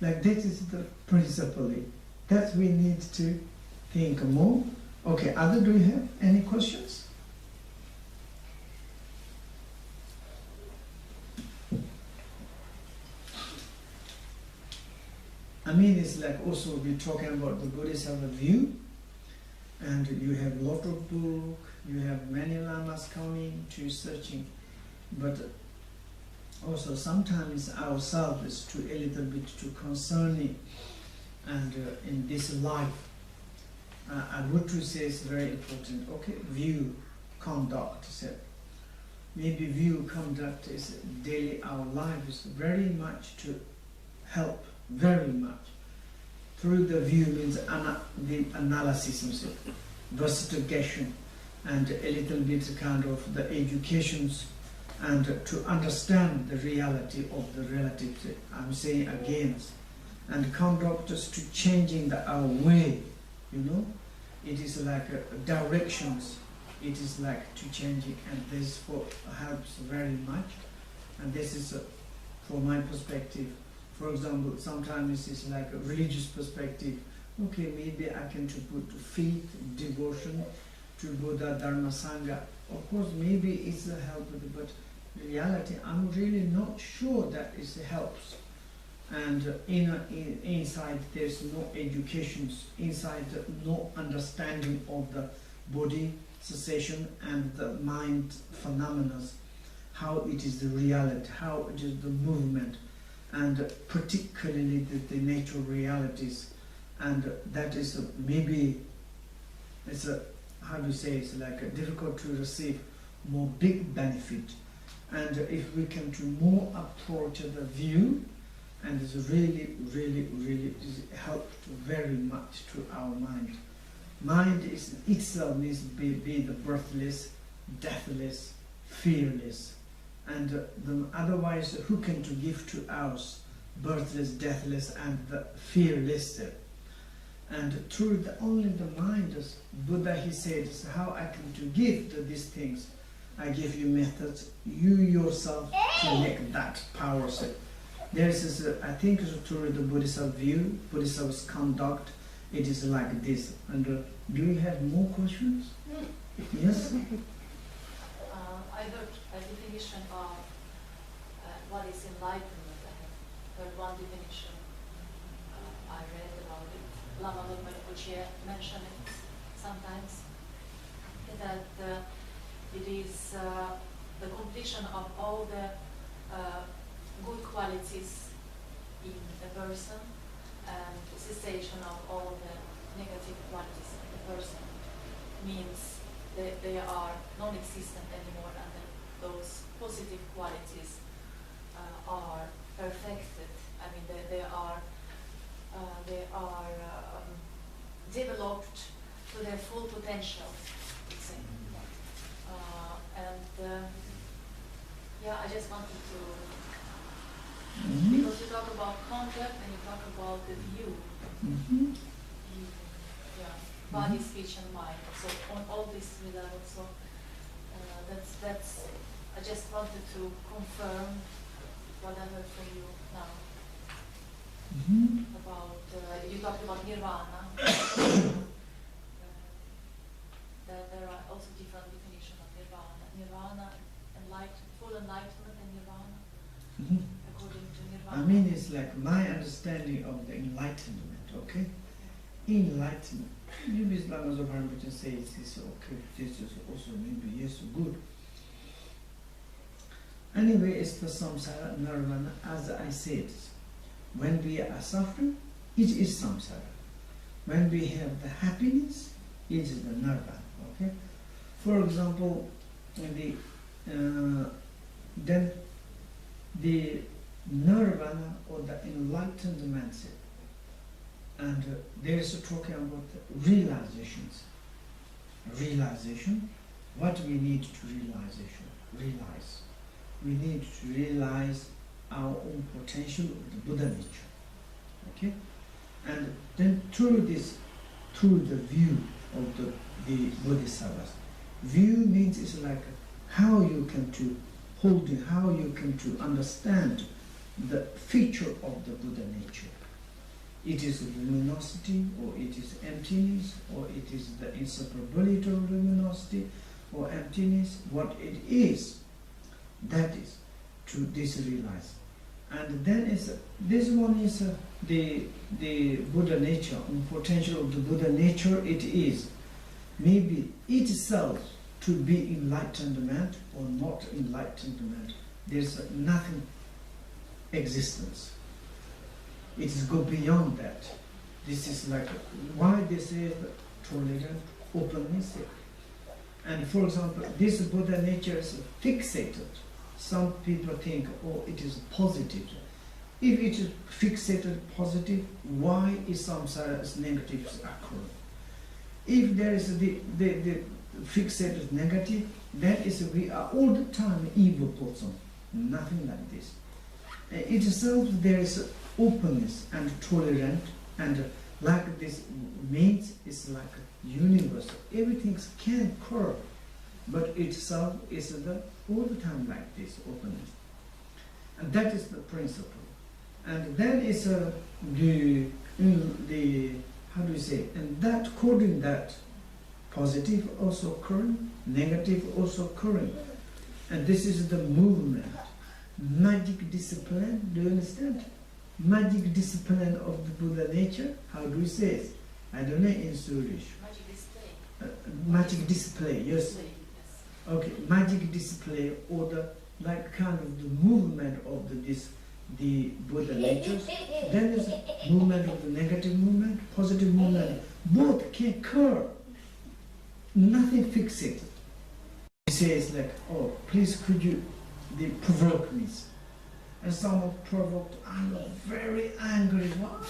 Like this is the principle that we need to think more. Okay, other, do you have any questions? I mean, it's like also we're talking about the Buddhists have a view, and you have lot of book, you have many lamas coming to searching, but also sometimes ourselves is too a little bit too concerning, and in this life, I would to say it's very important. Okay, view, conduct. So maybe view, conduct is daily our life is very much to help, very much. Through the view means the analysis, investigation, and a little bit kind of the educations, and to understand the reality of the relative. I'm saying again, and conduct us to changing our way. You know, it is like directions. It is like to changing, and this helps very much. And this is from my perspective. For example, sometimes it's like a religious perspective. Okay, maybe I can to put faith, devotion to Buddha, Dharma, Sangha. Of course, maybe it's a help, but reality, I'm really not sure that it helps. And inside there's no educations, inside no understanding of the body cessation and the mind phenomena, how it is the reality, how it is the movement, and particularly the natural realities. And that is maybe, it's a, how do you say, it's like difficult to receive more big benefit. And if we can do more approach the view, and it's really helped very much to our mind. Mind is itself needs to be the birthless, deathless, fearless. And otherwise, who can to give to us birthless, deathless, and the fearless? And through only the mind, as Buddha he said, how I can to give these things. I give you methods, you yourself to make that power set. There's this, I think through the Buddhist view, Buddhist conduct, it is like this. And do you have more questions? Yes? I heard a definition of what is enlightenment. I heard one definition. I read about it. Lama Rinpoche mentioned it sometimes. That it is the completion of all the good qualities in a person and cessation of all the negative qualities in the person. Means that they are non-existent anymore, and that those positive qualities are perfected. I mean, they are developed to their full potential, let's say. Yeah, I just wanted to, because you talk about contact and you talk about the view, yeah, body, speech, and mind. So on all these three levels. So that's. I just wanted to confirm what I heard from you now about. You talked about nirvana. There are also different definitions of nirvana. Nirvana, full enlightenment, and nirvana. According to nirvana. I mean, it's like my understanding of the enlightenment. Okay, enlightenment. Maybe Islam as a Rinpoche says this okay. This is also maybe yes good. Anyway, it's the samsara, nirvana, as I said. When we are suffering, it is samsara. When we have the happiness, it is the nirvana. Okay. For example, then the nirvana or the enlightened mindset, and there is talking about the realizations. Realization. What we need to realize. We need to realize our own potential of the Buddha nature. Okay? And then through the view of the Bodhisattvas. View means it's like how you can to hold it, how you can to understand the feature of the Buddha nature. It is luminosity, or it is emptiness, or it is the inseparability of luminosity or emptiness. What it is, that is to this realize. And then this one is the Buddha nature, potential of the Buddha nature. It is maybe itself to be enlightenment or not enlightenment. There's nothing existence. It is go beyond that. This is like why they say tolerant, openness. And for example, this Buddha nature is fixated. Some people think, oh, it is positive. If it is fixated positive, why is samsara negatives occurring? If there is the fixated negative, that is we are all the time evil person. Nothing like this. Itself there is openness and tolerant, and like this means it's like universal. Everything can occur, but itself is all the time like this openness, and that is the principle. And then is the how do you say? And that according that positive also occurring, negative also occurring, and this is the movement. Magic discipline. Do you understand? Magic discipline of the Buddha nature. How do we say it? I don't know in Swedish. Magic display. Magic display. Yes. Display, yes. Okay. Magic display, or the like kind of the movement of the Buddha natures. Then there's movement of the negative movement, positive movement. Both can occur. Nothing fixated. He says like, oh, please could you provoke me? And someone provoked, I'm very angry. What?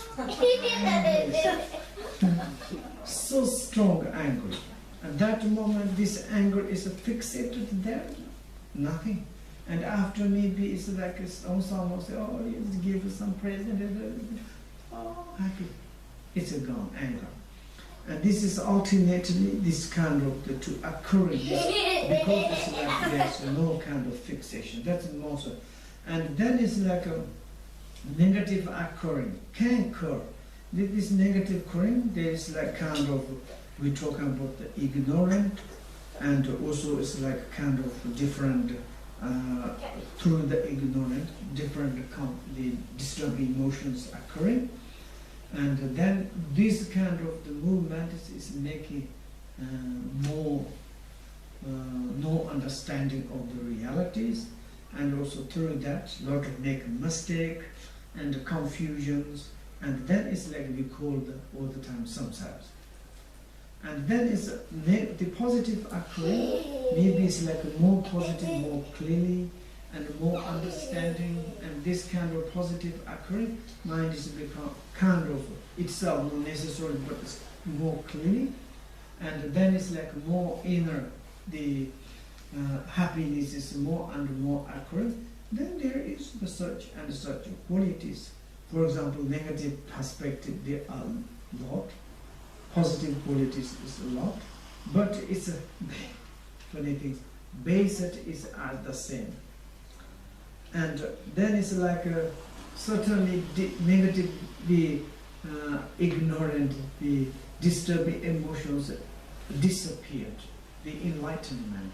So strong angry. At that moment, this anger is fixated there. Nothing. And after maybe it's like someone say, oh, let's give us some present. Oh, happy. It's gone, anger. And this is ultimately this kind of the two occurring because it's like there's no kind of fixation. That's also. And then it's like a negative occurring, can occur. This negative occurring, there is like kind of, we're talking about the ignorant, and also it's like kind of different, through the ignorant, different the disturbing emotions occurring. And then this kind of the movement is making more no understanding of the realities, and also through that a lot of make mistake and confusions, and that is like we call all the time samsaras. And then is the positive occurring, maybe it's like more positive, more clearly, and more understanding, and this kind of positive occurring, mind is become kind of itself not necessarily, but it's more clearly. and then it's like more inner, the happiness is more and more accurate, then there is the such and such qualities. For example, negative perspective, there are a lot, positive qualities is a lot, but it's a funny thing, base is the same. And then it's like certainly negative, the ignorant, the disturbing emotions disappeared, the enlightenment.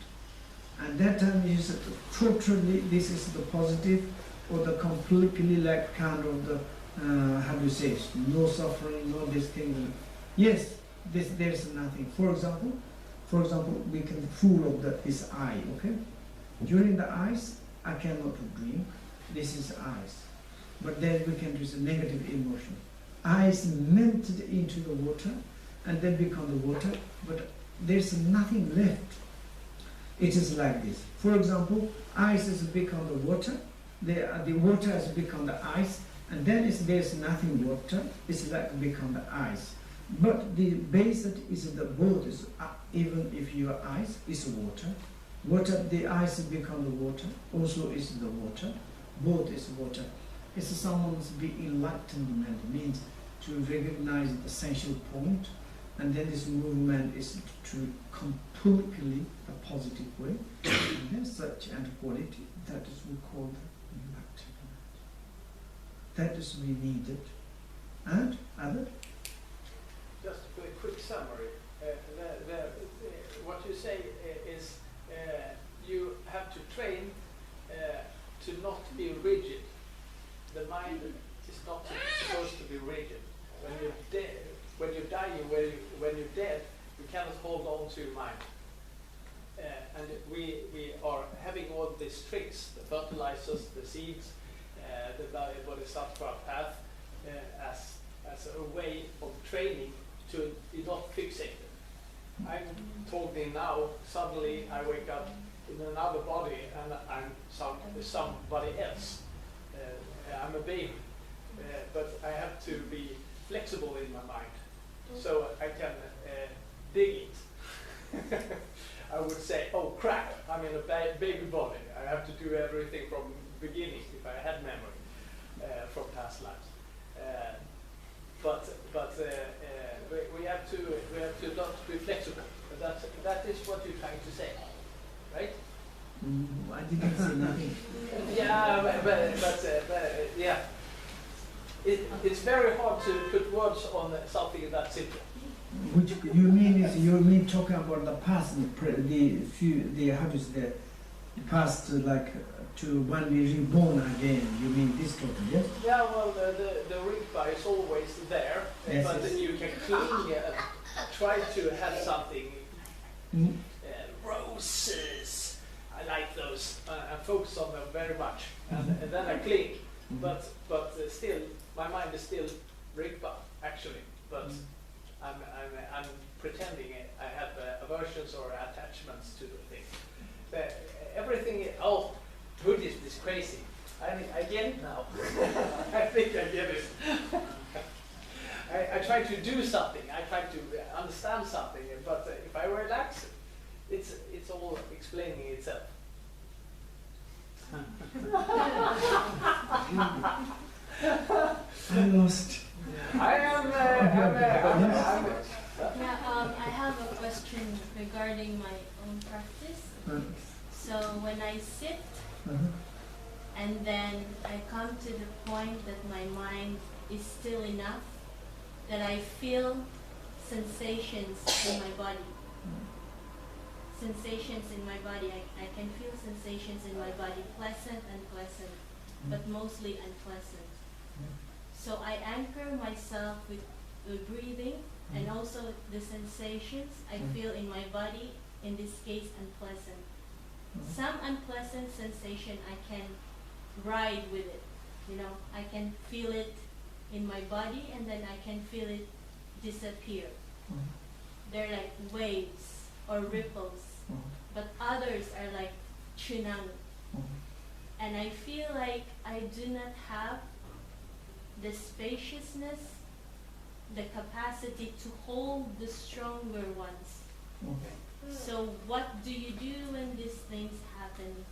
And that time is totally, this is the positive, or the completely like kind of the, how do you say, no suffering, no this thing. Yes, there's nothing. For example, we can fool of this eye, okay? During the eyes, I cannot drink, this is eyes. But then we can use a negative emotion. Eyes melted into the water, and then become the water, but there's nothing left. It is like this. For example, ice has become the water, the water has become the ice, and then there's nothing water, it's like become the ice. But the base is the both is even if your ice is water, the ice become the water, also is the water, both is water. It's someone's be enlightenment, means to recognize the essential point, and then this movement is to completely a positive way, and then such and quality, that is we call the enlightenment. That is we needed. And other? Just a quick summary. What you say is you have to train to not be rigid. The mind is not supposed to be rigid. When you're dying, when you're dead, you cannot hold on to your mind. And we are having all these tricks, the fertilizers, the seeds, the Bodhisattva path, as a way of training to not fixate it. I'm talking now, suddenly I wake up in another body and I'm somebody else. I'm a baby, but I have to be flexible in my mind, so I can dig it. I would say, oh crap, I'm in a baby body. I have to do everything from the beginning if I had memory from past lives. But we have to not be flexible. That is what you're trying to say, right? I didn't say nothing. Yeah, but yeah. It's very hard to put words on something that simple. Which you mean talking about the past, the habits, the past, like to when we reborn again. You mean this topic, yes? Yeah, well, the Rinpoche is always there, yes, but yes. You can cling, try to have something. Roses, I like those. I focus on them very much, and then I cling. But still, my mind is still Rinpoche actually. But I'm pretending I have aversions or attachments to the thing. Everything. Oh, Buddhism is crazy. I get it now. I think I get it. I try to do something. I try to understand something. But if I relax, it's all explaining itself. I'm lost. I am. I have a question regarding my own practice. So when I sit, and then I come to the point that my mind is still enough, that I feel sensations in my body. Sensations in my body. I can feel sensations in my body, pleasant and unpleasant, but mostly unpleasant. So I anchor myself with the breathing and also the sensations I feel in my body, in this case unpleasant. Some unpleasant sensation I can ride with it. You know, I can feel it in my body and then I can feel it disappear. They're like waves or ripples, but others are like tsunami. And I feel like I do not have the spaciousness the capacity to hold the stronger ones. Okay. So what do you do when these things happen?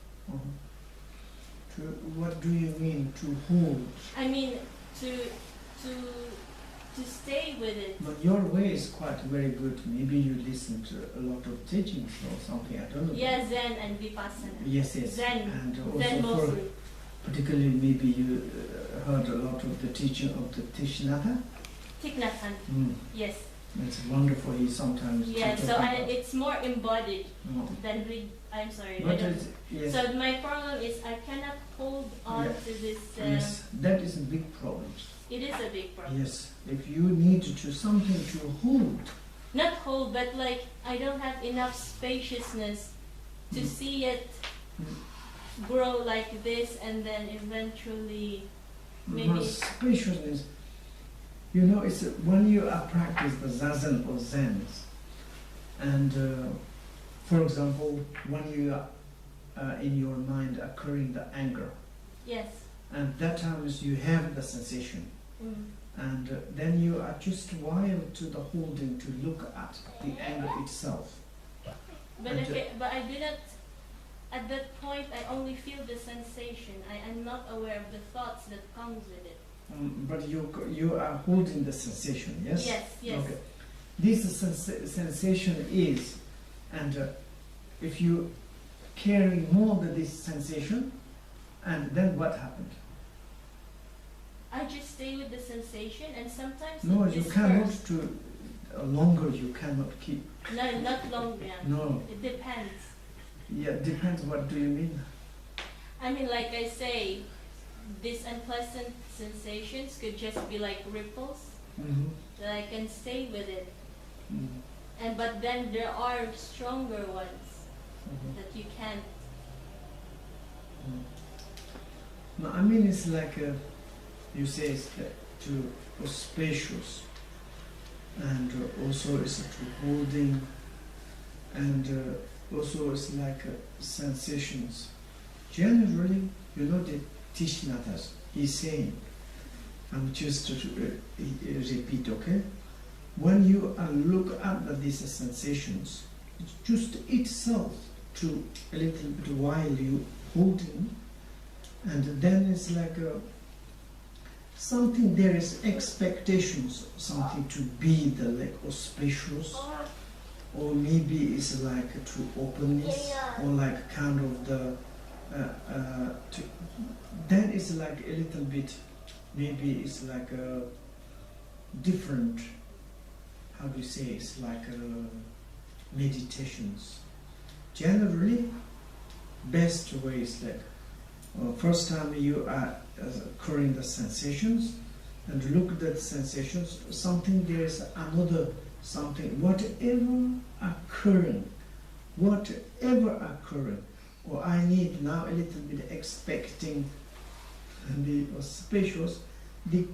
To, what do you mean to hold? I mean to stay with it. But your way is quite very good. Maybe you listen to a lot of teachings or something. I don't know. Yeah, Zen and Vipassana. Yes, yes. Zen. And also Zen mostly. particularly maybe you heard a lot of the teaching of the Thich Nhat Hanh. Thich Nhat Hanh. Yes. It's wonderful. He sometimes. Yeah. So it's more embodied than with. I'm sorry. But yes. So my problem is I cannot hold on to this. Yes, that is a big problem. It is a big problem. Yes, if you need to something to hold. Not hold, but like I don't have enough spaciousness to see it grow like this and then eventually maybe. But spaciousness, you know, it's when you practice the zazen or zen, and for example, when you in your mind occurring the anger. Yes. And that times you have the sensation. And then you are just wired to the holding to look at the anger itself. But okay, but I do not, at that point I only feel the sensation. I am not aware of the thoughts that comes with it. But you are holding the sensation, yes? Yes, yes. Okay. This sensation is, and if you carry more than this sensation, and then what happened? I just stay with the sensation, and sometimes No, it you disperses. cannot longer you cannot keep. No, not long, yeah. No. It depends. Yeah, depends. What do you mean? I mean, like I say, these unpleasant sensations could just be like ripples that I can stay with it. And but then there are stronger ones that you can't. No, I mean it's like you say it's to spacious, and also it's to holding, and also it's like sensations. Generally, you know the Thich Nhat Hanh, he's saying, I'm just to repeat, okay? When you look at these sensations, it's just itself to a little bit while you holding, and then it's like something, there is expectations, something to be the like auspicious, or maybe it's like to openness, or like kind of the then it's like a little bit, maybe it's like a different, how do you say, it's like meditations. Generally, best way is like first time you are occurring the sensations, and look at the sensations, something, there is another something, whatever occurring, or I need now a little bit expecting and the spacious, the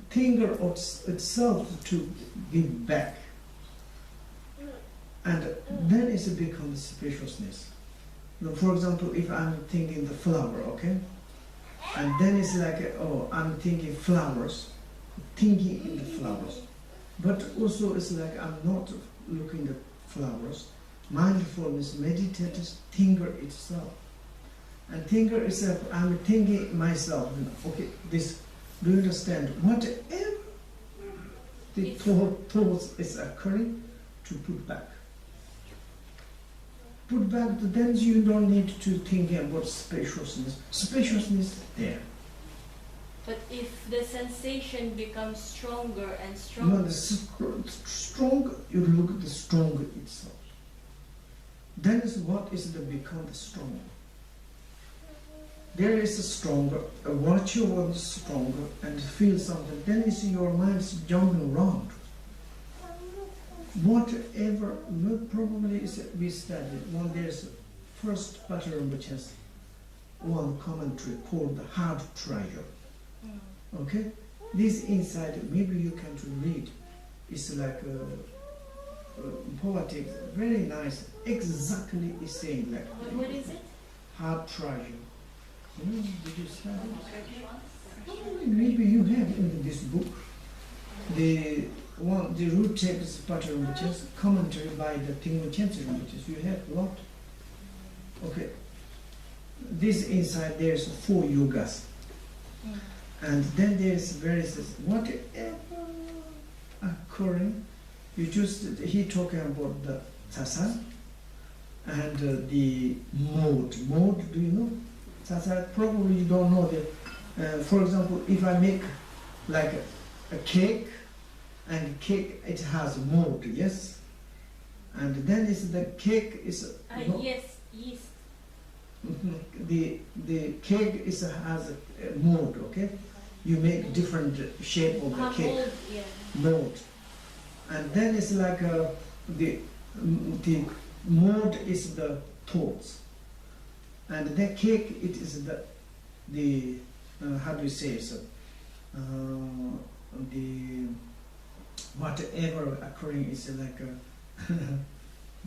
finger of itself to give back, and then it becomes spaciousness. Now, for example, if I'm thinking the flower, okay, and then it's like, oh, I'm thinking flowers, thinking in the flowers, but also it's like I'm not looking at flowers. Mindfulness, meditators, thinker itself. And thinker itself, I'm thinking myself, okay, this, do you understand? Whatever the thoughts is occurring, to put back. Put back, then you don't need to think about spaciousness. Spaciousness there. But if the sensation becomes stronger and stronger... No, the stronger, you look at the stronger itself. Then is what is the become the stronger. There is a stronger, watch you want stronger and feel something, then is your mind's jumping around. Whatever, probably is we studied, when there's first Patrul, which has one commentary called the Hard Treasure. Okay? This inside, maybe you can read, it's like poetic, very nice, exactly is saying like. What is it? Hard Treasure. Did you study it? Maybe you have in this book. the root text Patrul Rinpoche's commentary by the Tingmo Chense Rinpoche. You have a lot. Okay. This inside there's 4 yogas. And then there's various whatever occurring. He talking about the sasa and the mode. Mode, do you know? Sasa, probably you don't know that. For example, if I make like a cake, and cake it has mold, yes, and then is the cake is yes, yeast. The cake is has a mold, okay. You make different shape of the cake, Mold, yeah. mold, and then it's like the mold is the thoughts, and the cake it is the how do you say so? The whatever occurring is like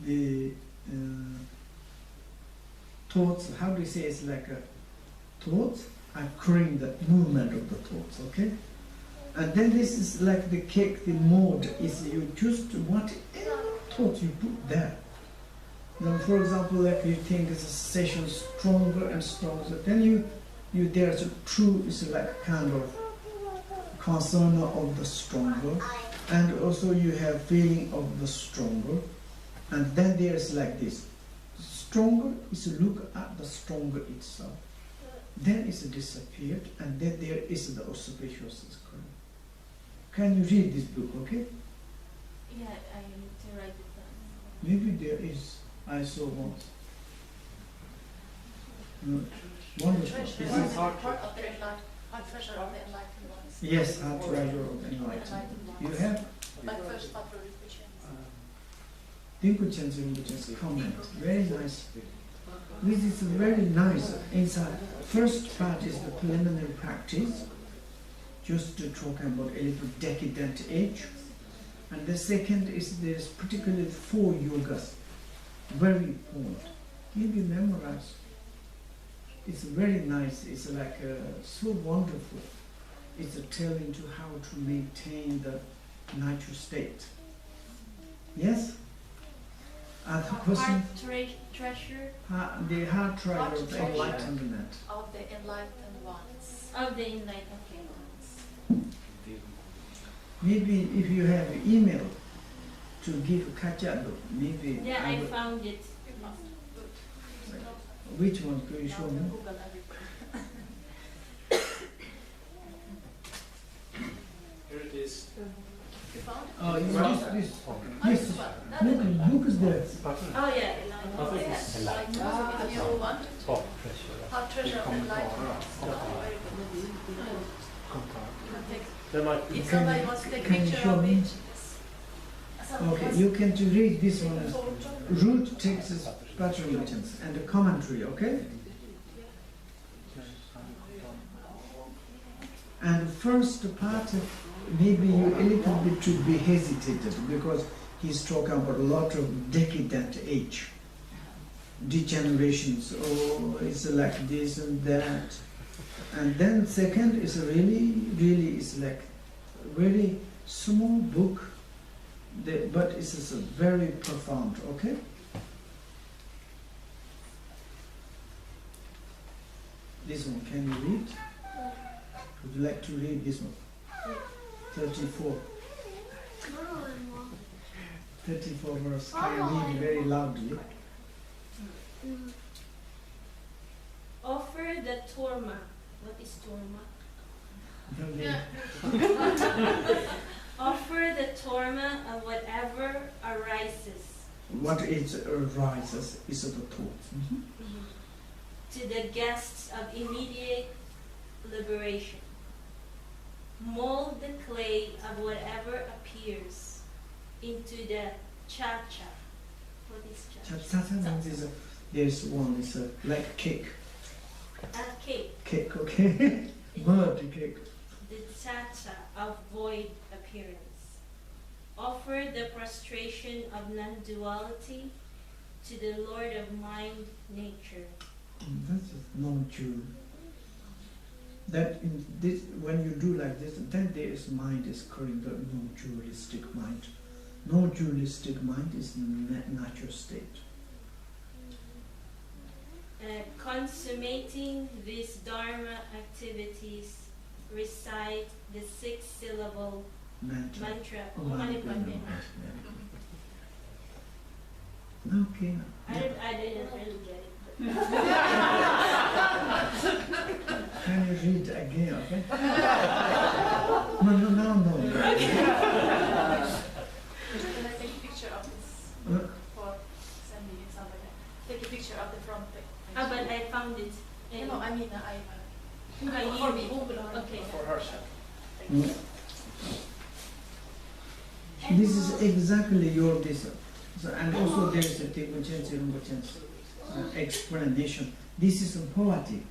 the thoughts. How do you say it's like thoughts occurring, the movement of the thoughts. Okay, and then this is like the cake. The mode is you just whatever thoughts you put there. Now, for example, like you think it's a session stronger and stronger, then you there's a true is like kind of concern of the stronger, and also you have feeling of the stronger, and then there's like this. Stronger is look at the stronger itself. Then it's disappeared, and then there is the auspiciousness. Can you read this book, okay? Yeah, I need to write it down. Maybe there is. I saw once. No. Wonderful. This is Part of the treasure of the enlightened ones. yes, our treasure of enlightenment. You have Like first Patrul Rinpoche. Rinpoche Rinpoche's comment. Very nice. This is very nice inside. First part is the preliminary practice, just to talk about a little decadent age. And the second is there's particularly 4 yogas, very important. Maybe memorize. It's very nice. It's like so wonderful. It's a telling to how to maintain the natural state. Yes? Other question? Treasure The heart treasure Heart of treasure. enlightenment. Of the enlightened ones. of the enlightened ones. Maybe if you have email to give Kachado, maybe. Yeah, I found it. Which one could you show me? Google everything. Here it is. You found it? Oh, this. Oh, Yes. this one. That is one. Look is there. Oh yeah, enlightened. Yes, like if you want heart treasure of the enlightened ones. Oh, very good. If somebody wants to take a Can you picture show of me? it, yes. Somebody Okay, wants you can to read this to one take a as photo. root text is Patrul and the commentary, okay? And the first part, maybe you a little bit to be hesitated because he's talking about a lot of decadent age, degenerations. Oh, it's like this and that. And then second is really is like very small book, but it's very profound. Okay. This one, can you read? Would you like to read this one? 34. 34 verse. Can you read very loudly? Offer the torma. What is torma? Offer the torma of whatever arises What is arises is the thought. to the guests of immediate liberation. Mold the clay of whatever appears into the cha-cha. What is cha-cha? Cha-cha means there's one is like cake. A cake. Cake, okay? Mud cake. The cha-cha of void appearance. Offer the prostration of non-duality to the Lord of mind, nature. That's non-Jew. that in this, when you do like this, then there is mind is occurring, the non-dualistic mind. Non-dualistic mind is natural state. Consummating these Dharma activities, recite the 6-syllable mantra. Okay. I didn't really get it. Can you read again, okay? No. Can I take a picture of this for sending it somewhere? Take a picture of the front page. Ah, but I found it. No, I mean, For me. Okay. For herself. This is exactly your this. So, and also there is a Rinpoche's explanation. This is poetic.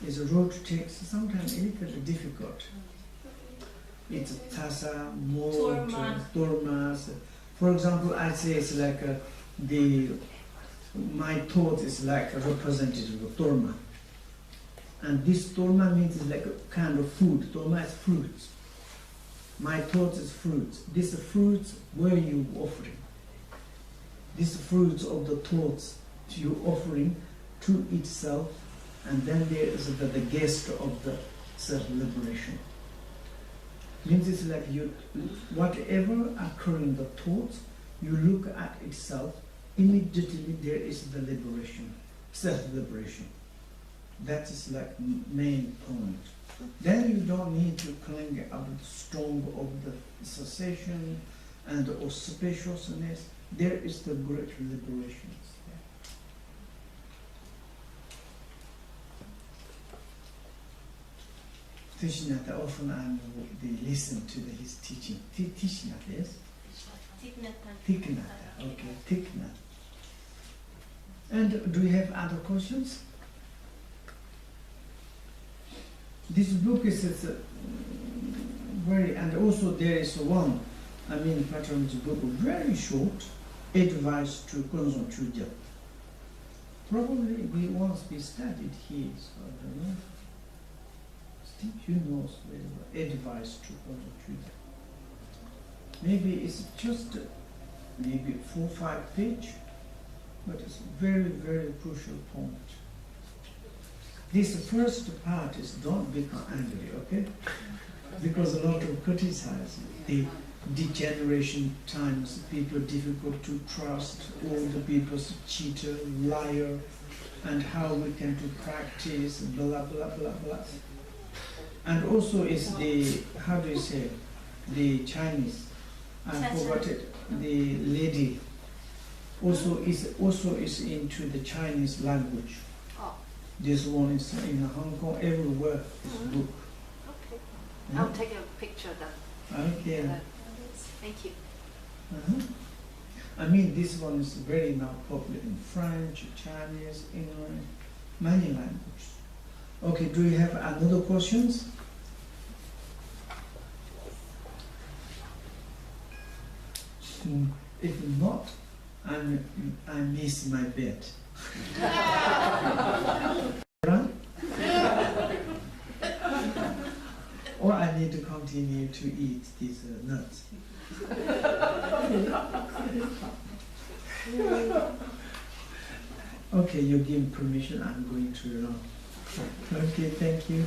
It's a road text, sometimes a little difficult. It's tasa, mot, tormas. For example, I say it's like my thought is like a representative of torma. And this torma means it's like a kind of food. Torma is fruits. My thought is fruits. These fruits were you offering. These fruits of the thoughts you offering to itself, and then there is the guest of the self-liberation. Means it's like you, whatever occurring the thoughts, you look at itself, immediately there is the liberation, self-liberation. That is like main point. Then you don't need to cling up strong of the cessation and the spaciousness. There is the great liberation. Tishnata, often they listen to his teaching. Tishnata, yes? Tiknata, okay, Tiknata. And do you have other questions? This book is very, and also there is one, Patrul's book, very short, advice to Konzon Chuja. Probably once we studied here, so I don't know. Still, you know very well, advice to Konzon Chuja. Maybe it's just maybe 4 or 5 pages, but it's very, very crucial point. This first part is don't become angry, okay? Because a lot of criticize the degeneration times, people difficult to trust, all the people's cheater, liar, and how we can do practice, blah, blah, blah, blah. And also is the, how do you say, the Chinese, I forgot it, the lady, also is into the Chinese language. This one is in Hong Kong, everywhere, this book. Okay. I'll take a picture of that. Okay. Thank you. This one is very now popular in French, Chinese, English, many languages. Okay, do you have another questions? If not, I miss my bed. Right? Or I need to continue to eat these nuts. Okay, you give permission, I'm going to run. Okay, thank you.